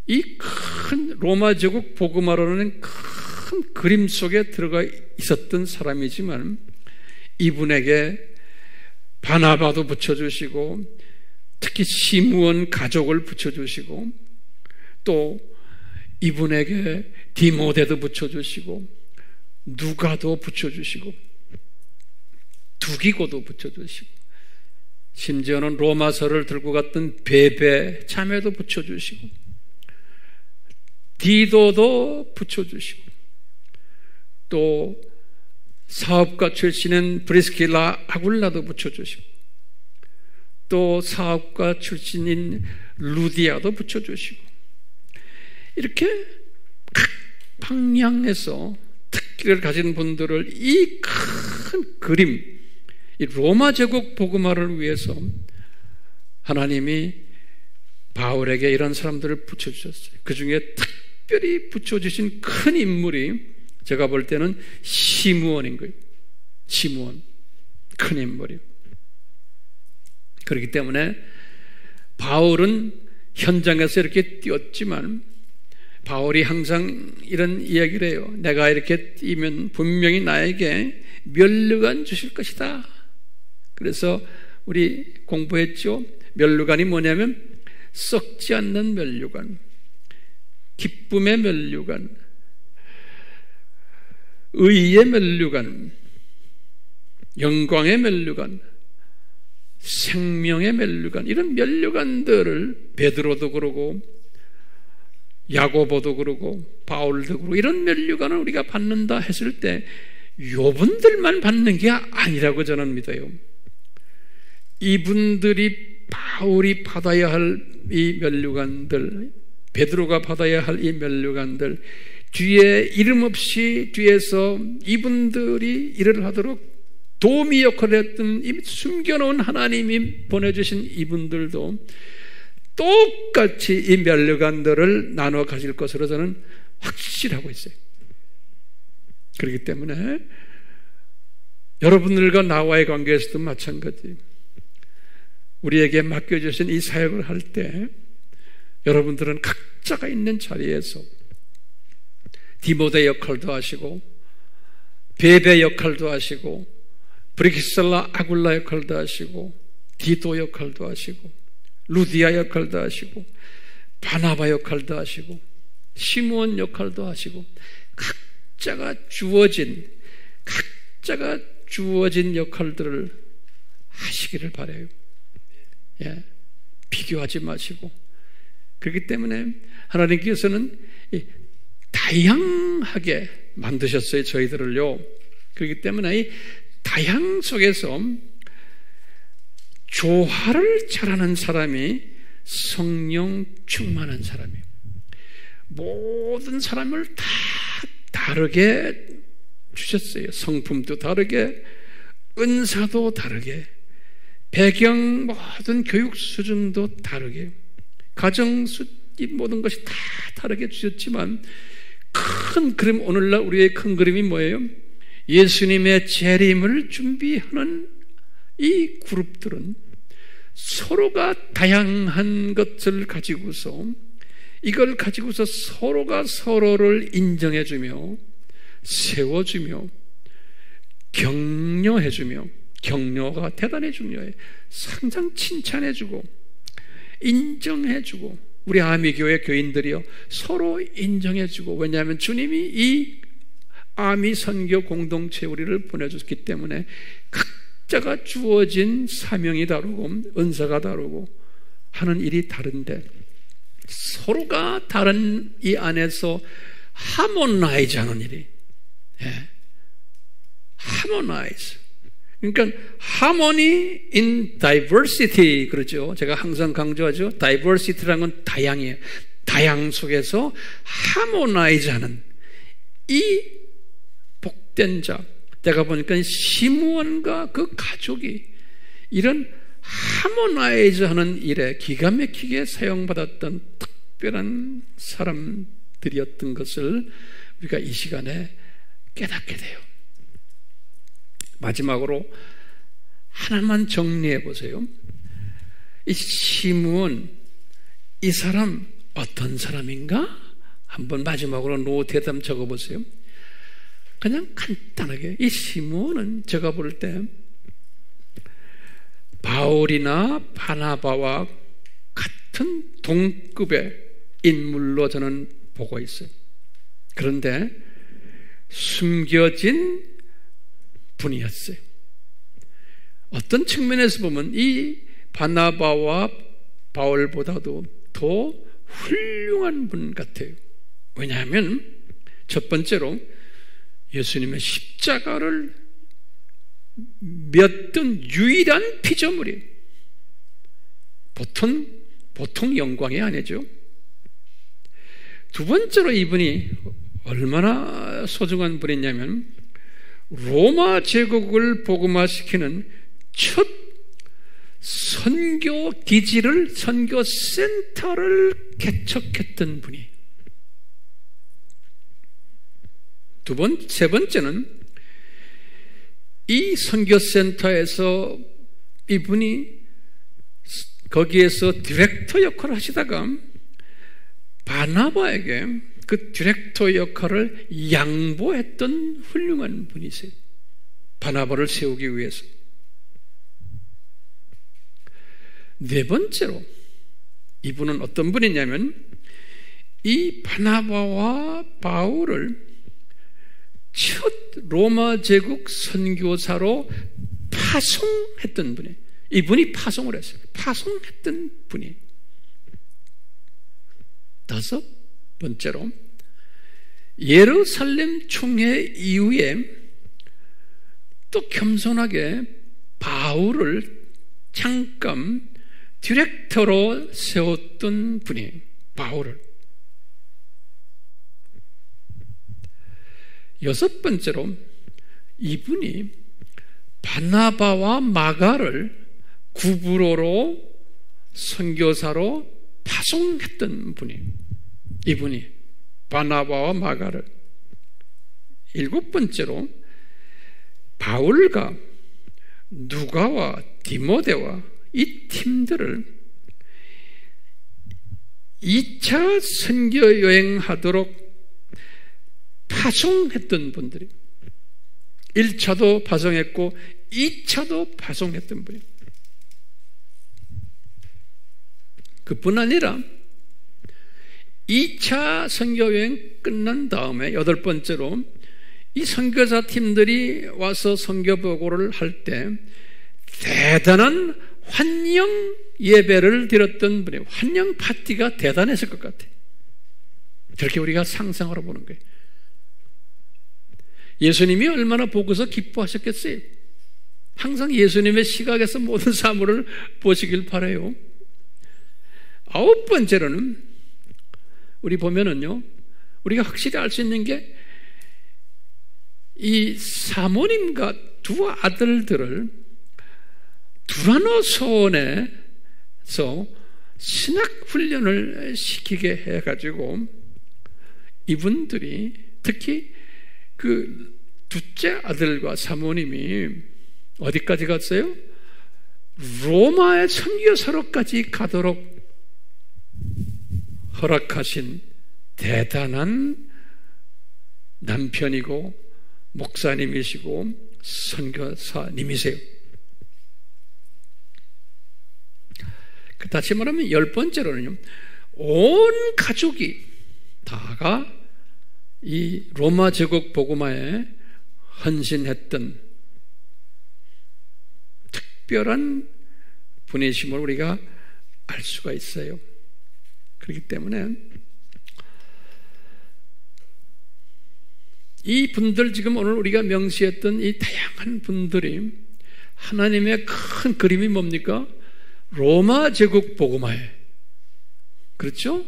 이 큰 로마 제국 복음화라는 큰 그림 속에 들어가 있었던 사람이지만 이분에게 바나바도 붙여주시고, 특히 시므온 가족을 붙여주시고, 또 이분에게 디모데도 붙여주시고, 누가도 붙여주시고, 두기고도 붙여주시고, 심지어는 로마서를 들고 갔던 베베 자매도 붙여주시고, 디도도 붙여주시고, 또 사업가 출신인 브리스킬라 아굴라도 붙여주시고, 또 사업가 출신인 루디아도 붙여주시고, 이렇게 각 방향에서 특기를 가진 분들을 이 큰 그림, 이 로마 제국 복음화를 위해서 하나님이 바울에게 이런 사람들을 붙여주셨어요. 그 중에 특별히 붙여주신 큰 인물이 제가 볼 때는 시므온인 거예요. 시므온, 큰 인물이요. 그렇기 때문에 바울은 현장에서 이렇게 뛰었지만 바울이 항상 이런 이야기를 해요. 내가 이렇게 뛰면 분명히 나에게 면류관 주실 것이다. 그래서 우리 공부했죠. 면류관이 뭐냐면 썩지 않는 면류관, 기쁨의 면류관, 의의 면류관, 영광의 면류관, 생명의 면류관, 이런 면류관들을 베드로도 그러고 야고보도 그러고 바울도 그러고 이런 면류관을 우리가 받는다 했을 때 요분들만 받는 게 아니라고 저는 믿어요. 이분들이 바울이 받아야 할 이 면류관들, 베드로가 받아야 할 이 면류관들, 뒤에 이름 없이 뒤에서 이분들이 일을 하도록 도우미 역할을 했던 이 숨겨놓은 하나님이 보내주신 이분들도 똑같이 이 면류관들을 나눠 가질 것으로 저는 확실하고 있어요. 그렇기 때문에 여러분들과 나와의 관계에서도 마찬가지. 우리에게 맡겨주신 이 사역을 할 때 여러분들은 각자가 있는 자리에서 디모데 역할도 하시고, 베베 역할도 하시고, 브리스킬라 아굴라 역할도 하시고, 디도 역할도 하시고, 루디아 역할도 하시고, 바나바 역할도 하시고, 시므온 역할도 하시고, 각자가 주어진 역할들을 하시기를 바라요. 예, 비교하지 마시고. 그렇기 때문에 하나님께서는 다양하게 만드셨어요, 저희들을요. 그렇기 때문에 이 다양 속에서 조화를 잘하는 사람이 성령 충만한 사람이에요. 모든 사람을 다 다르게 주셨어요. 성품도 다르게, 은사도 다르게, 배경, 모든 교육 수준도 다르게, 가정 이 모든 것이 다 다르게 주셨지만 큰 그림, 오늘날 우리의 큰 그림이 뭐예요? 예수님의 재림을 준비하는 이 그룹들은 서로가 다양한 것을 가지고서, 이걸 가지고서 서로가 서로를 인정해주며 세워주며 격려해주며, 격려가 대단히 중요해요. 상당 칭찬해주고 인정해주고, 우리 아미교회 교인들이요 서로 인정해주고, 왜냐하면 주님이 이 아미 선교 공동체 우리를 보내줬기 때문에 각자가 주어진 사명이 다르고 은사가 다르고 하는 일이 다른데, 서로가 다른 이 안에서 하모나이즈 하는 일이, 하모나이즈, 그러니까 harmony in diversity, 그러죠. 제가 항상 강조하죠. diversity라는 건 다양이에요. 다양 속에서 harmonize 하는 이 복된 자, 내가 보니까 시므온과 그 가족이 이런 harmonize 하는 일에 기가 막히게 사용받았던 특별한 사람들이었던 것을 우리가 이 시간에 깨닫게 돼요. 마지막으로 하나만 정리해 보세요. 이 시므온, 이 사람 어떤 사람인가? 한번 마지막으로 노트에 한번 적어보세요. 그냥 간단하게, 이 시므온은 제가 볼 때 바울이나 바나바와 같은 동급의 인물로 저는 보고 있어요. 그런데 숨겨진 분이었어요. 어떤 측면에서 보면 이 바나바와 바울보다도 더 훌륭한 분 같아요. 왜냐하면 첫 번째로 예수님의 십자가를 맺던 유일한 피조물이, 보통 영광이 아니죠. 두 번째로 이분이 얼마나 소중한 분이냐면 로마 제국을 복음화시키는 첫 선교 기지를, 선교 센터를 개척했던 분이. 세 번째는 이 선교 센터에서 이분이 거기에서 디렉터 역할을 하시다가 바나바에게 그 디렉터 역할을 양보했던 훌륭한 분이세요. 바나바를 세우기 위해서. 네 번째로 이분은 어떤 분이냐면 이 바나바와 바울을 첫 로마 제국 선교사로 파송했던 분이에요. 이분이 파송을 했어요. 파송했던 분이. 다섯 번째로 예루살렘 총회 이후에 또 겸손하게 바울을 잠깐 디렉터로 세웠던 분이에요. 바울을. 여섯 번째로 이분이 바나바와 마가를 구브로로 선교사로 파송했던 분이에요. 이분이 바나바와 마가를. 일곱 번째로 바울과 누가와 디모데와 이 팀들을 2차 선교 여행하도록 파송했던 분들이, 1차도 파송했고 2차도 파송했던 분이. 그뿐 아니라 2차 선교여행 끝난 다음에 여덟 번째로 이 선교사 팀들이 와서 선교 보고를 할 때 대단한 환영 예배를 드렸던 분이에요. 환영 파티가 대단했을 것 같아요. 그렇게 우리가 상상하러 보는 거예요. 예수님이 얼마나 보고서 기뻐하셨겠어요? 항상 예수님의 시각에서 모든 사물을 보시길 바라요. 아홉 번째로는 우리 보면은요, 우리가 확실히 알 수 있는 게 이 사모님과 두 아들들을 두라노 소원에서 신학 훈련을 시키게 해가지고 이분들이 특히 그 둘째 아들과 사모님이 어디까지 갔어요? 로마의 선교사로까지 가도록 허락하신 대단한 남편이고 목사님이시고 선교사님이세요. 다시 말하면 10번째로는요, 온 가족이 다가 이 로마 제국 복음화에 헌신했던 특별한 분이심을 우리가 알 수가 있어요. 그렇기 때문에 이 분들, 지금 오늘 우리가 명시했던 이 다양한 분들이 하나님의 큰 그림이 뭡니까? 로마 제국 복음화에, 그렇죠?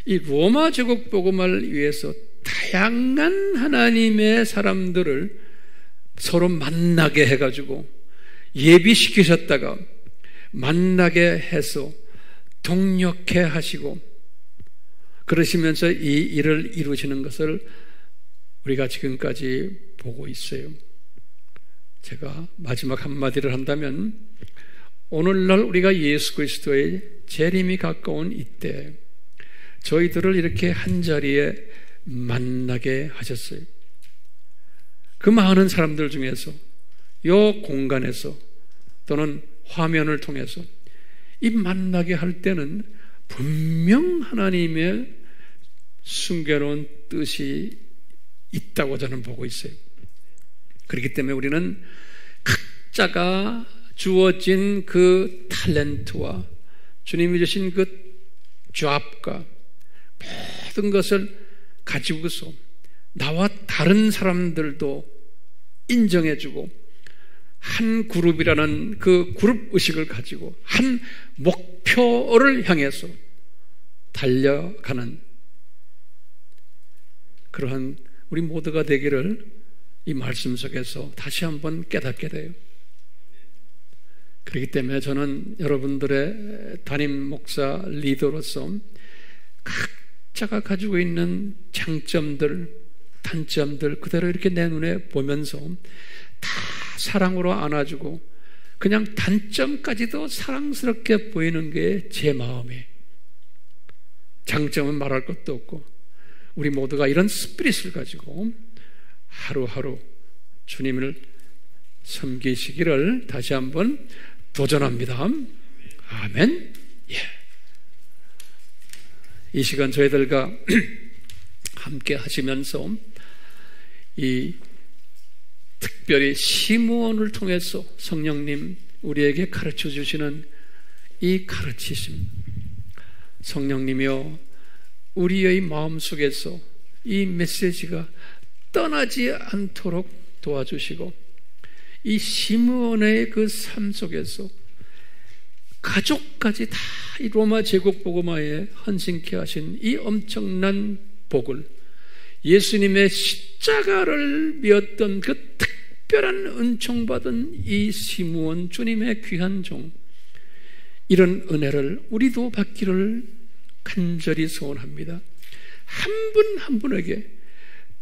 이 로마 제국 복음화를 위해서 다양한 하나님의 사람들을 서로 만나게 해가지고 예비시키셨다가 만나게 해서 동력해 하시고 그러시면서 이 일을 이루시는 것을 우리가 지금까지 보고 있어요. 제가 마지막 한마디를 한다면, 오늘날 우리가 예수 그리스도의 재림이 가까운 이때 저희들을 이렇게 한자리에 만나게 하셨어요. 그 많은 사람들 중에서, 이 공간에서 또는 화면을 통해서 이 만나게 할 때는 분명 하나님의 숨겨놓은 뜻이 있다고 저는 보고 있어요. 그렇기 때문에 우리는 각자가 주어진 그 탤런트와 주님이 주신 그 잡과 모든 것을 가지고서 나와 다른 사람들도 인정해주고 한 그룹이라는 그 그룹 의식을 가지고 한 목표를 향해서 달려가는 그러한 우리 모두가 되기를 이 말씀 속에서 다시 한번 깨닫게 돼요. 그렇기 때문에 저는 여러분들의 담임 목사 리더로서 각자가 가지고 있는 장점들, 단점들 그대로 이렇게 내 눈에 보면서 다 사랑으로 안아주고 그냥 단점까지도 사랑스럽게 보이는 게 제 마음이에요. 장점은 말할 것도 없고 우리 모두가 이런 스피릿을 가지고 하루하루 주님을 섬기시기를 다시 한번 도전합니다. 아멘. 예. 이 시간 저희들과 함께 하시면서 이 특별히 시므온을 통해서 성령님 우리에게 가르쳐 주시는 이 가르치심, 성령님이여 우리의 마음속에서 이 메시지가 떠나지 않도록 도와주시고 이 시므온의 그 삶 속에서 가족까지 다 이 로마 제국 복음화에 헌신케 하신 이 엄청난 복을 예수님의 십자가를 미었던 그 특별한 은총받은 이 시므온 주님의 귀한 종, 이런 은혜를 우리도 받기를 간절히 소원합니다. 한 분 한 분에게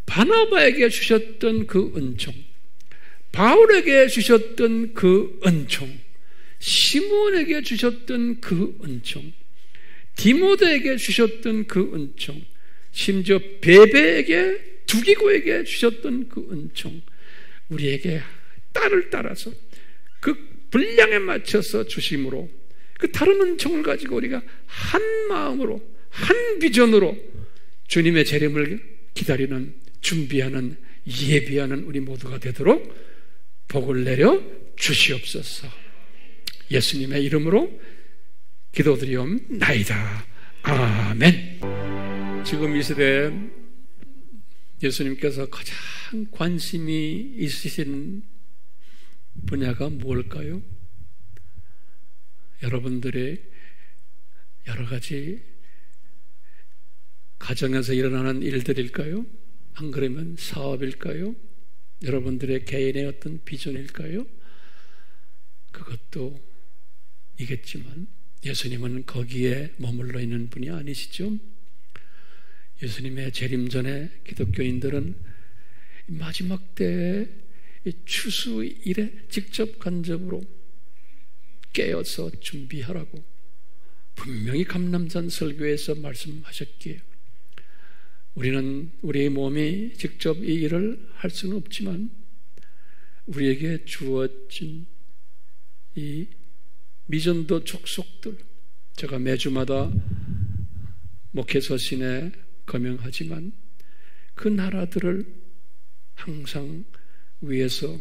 바나바에게 주셨던 그 은총, 바울에게 주셨던 그 은총, 시므온에게 주셨던 그 은총, 디모데에게 주셨던 그 은총, 심지어 베베에게 두기고에게 주셨던 그 은총, 우리에게 딸을 따라서 그 분량에 맞춰서 주심으로 그 다른 은총을 가지고 우리가 한 마음으로 한 비전으로 주님의 재림을 기다리는, 준비하는, 예비하는 우리 모두가 되도록 복을 내려 주시옵소서. 예수님의 이름으로 기도드리옵나이다. 아멘. 지금 이 시대에 예수님께서 가장 관심이 있으신 분야가 뭘까요? 여러분들의 여러 가지 가정에서 일어나는 일들일까요? 안 그러면 사업일까요? 여러분들의 개인의 어떤 비전일까요? 그것도 이겠지만 예수님은 거기에 머물러 있는 분이 아니시죠. 예수님의 재림 전에 기독교인들은 마지막 때의 추수일에 직접 간접으로 깨어서 준비하라고 분명히 감람산 설교에서 말씀하셨기에 우리는 우리의 몸이 직접 이 일을 할 수는 없지만 우리에게 주어진 이 미전도 족속들, 제가 매주마다 목회서신에 거명하지만 그 나라들을 항상 위해서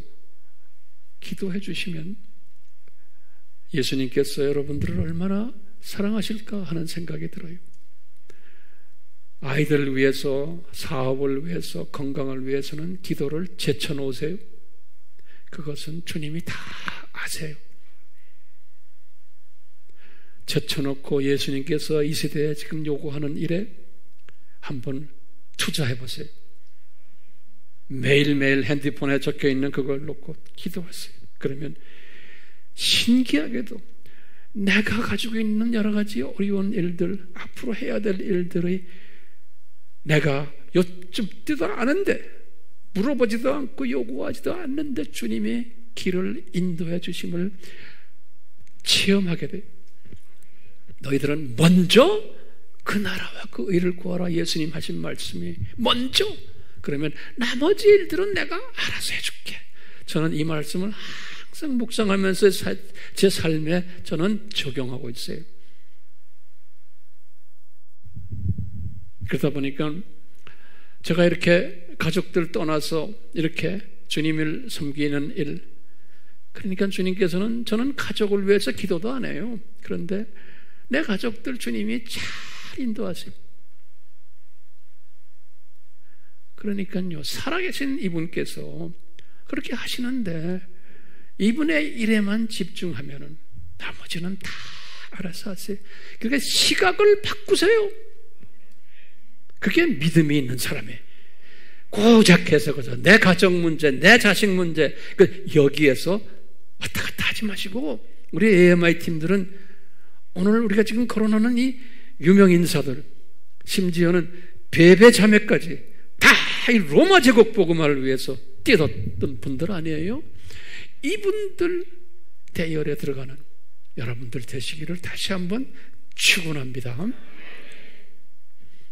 기도해 주시면 예수님께서 여러분들을 얼마나 사랑하실까 하는 생각이 들어요. 아이들을 위해서, 사업을 위해서, 건강을 위해서는 기도를 제쳐놓으세요. 그것은 주님이 다 아세요. 제쳐놓고 예수님께서 이 시대에 지금 요구하는 일에 한번 투자해 보세요. 매일매일 핸드폰에 적혀있는 그걸 놓고 기도하세요. 그러면 신기하게도 내가 가지고 있는 여러 가지 어려운 일들, 앞으로 해야 될 일들의 내가 여쭙지도 않은데, 물어보지도 않고 요구하지도 않는데 주님의 길을 인도해 주심을 체험하게 돼요. 너희들은 먼저 그 나라와 그 의를 구하라. 예수님 하신 말씀이 먼저. 그러면 나머지 일들은 내가 알아서 해줄게. 저는 이 말씀을 항상 묵상하면서 제 삶에 저는 적용하고 있어요. 그러다 보니까 제가 이렇게 가족들 떠나서 이렇게 주님을 섬기는 일, 그러니까 주님께서는 저는 가족을 위해서 기도도 안 해요. 그런데 내 가족들 주님이 잘 인도하세요. 그러니까요, 살아계신 이분께서 그렇게 하시는데 이분의 일에만 집중하면은 나머지는 다 알아서 하세요. 그러니까 시각을 바꾸세요. 그게 믿음이 있는 사람이에요. 고작해서 그저 내 가정 문제, 내 자식 문제, 여기에서 왔다 갔다 하지 마시고, 우리 AMI 팀들은 오늘 우리가 지금 거론하는 이 유명 인사들, 심지어는 베베 자매까지 다 이 로마 제국 복음화를 위해서 뛰어든 분들 아니에요? 이분들 대열에 들어가는 여러분들 되시기를 다시 한번 축원합니다.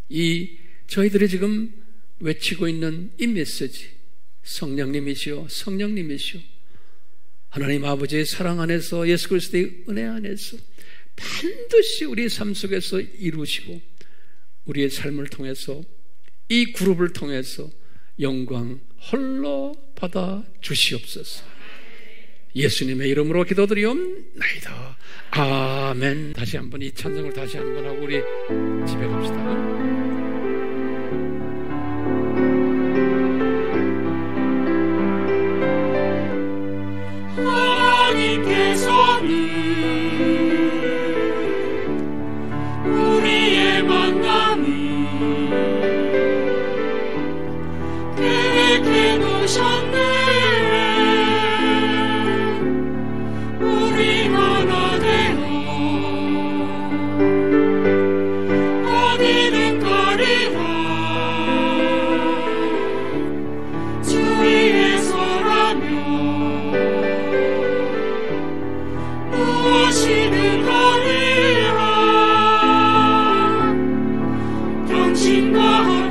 이 저희들이 지금 외치고 있는 이 메시지, 성령님이시오, 성령님이시오, 하나님 아버지의 사랑 안에서, 예수 그리스도의 은혜 안에서 반드시 우리의 삶 속에서 이루시고 우리의 삶을 통해서, 이 그룹을 통해서 영광 홀로 받아 주시옵소서. 예수님의 이름으로 기도드리옵나이다. 아멘. 다시 한번 이 찬송을 다시 한번 하고 우리 집에 갑시다. 하나님께서는 우리의 만남을 계획해 놓으셨네. 우리 하나 되어 어디든 가리라. 주 위에 서라며 무엇이든 하리라. 당신과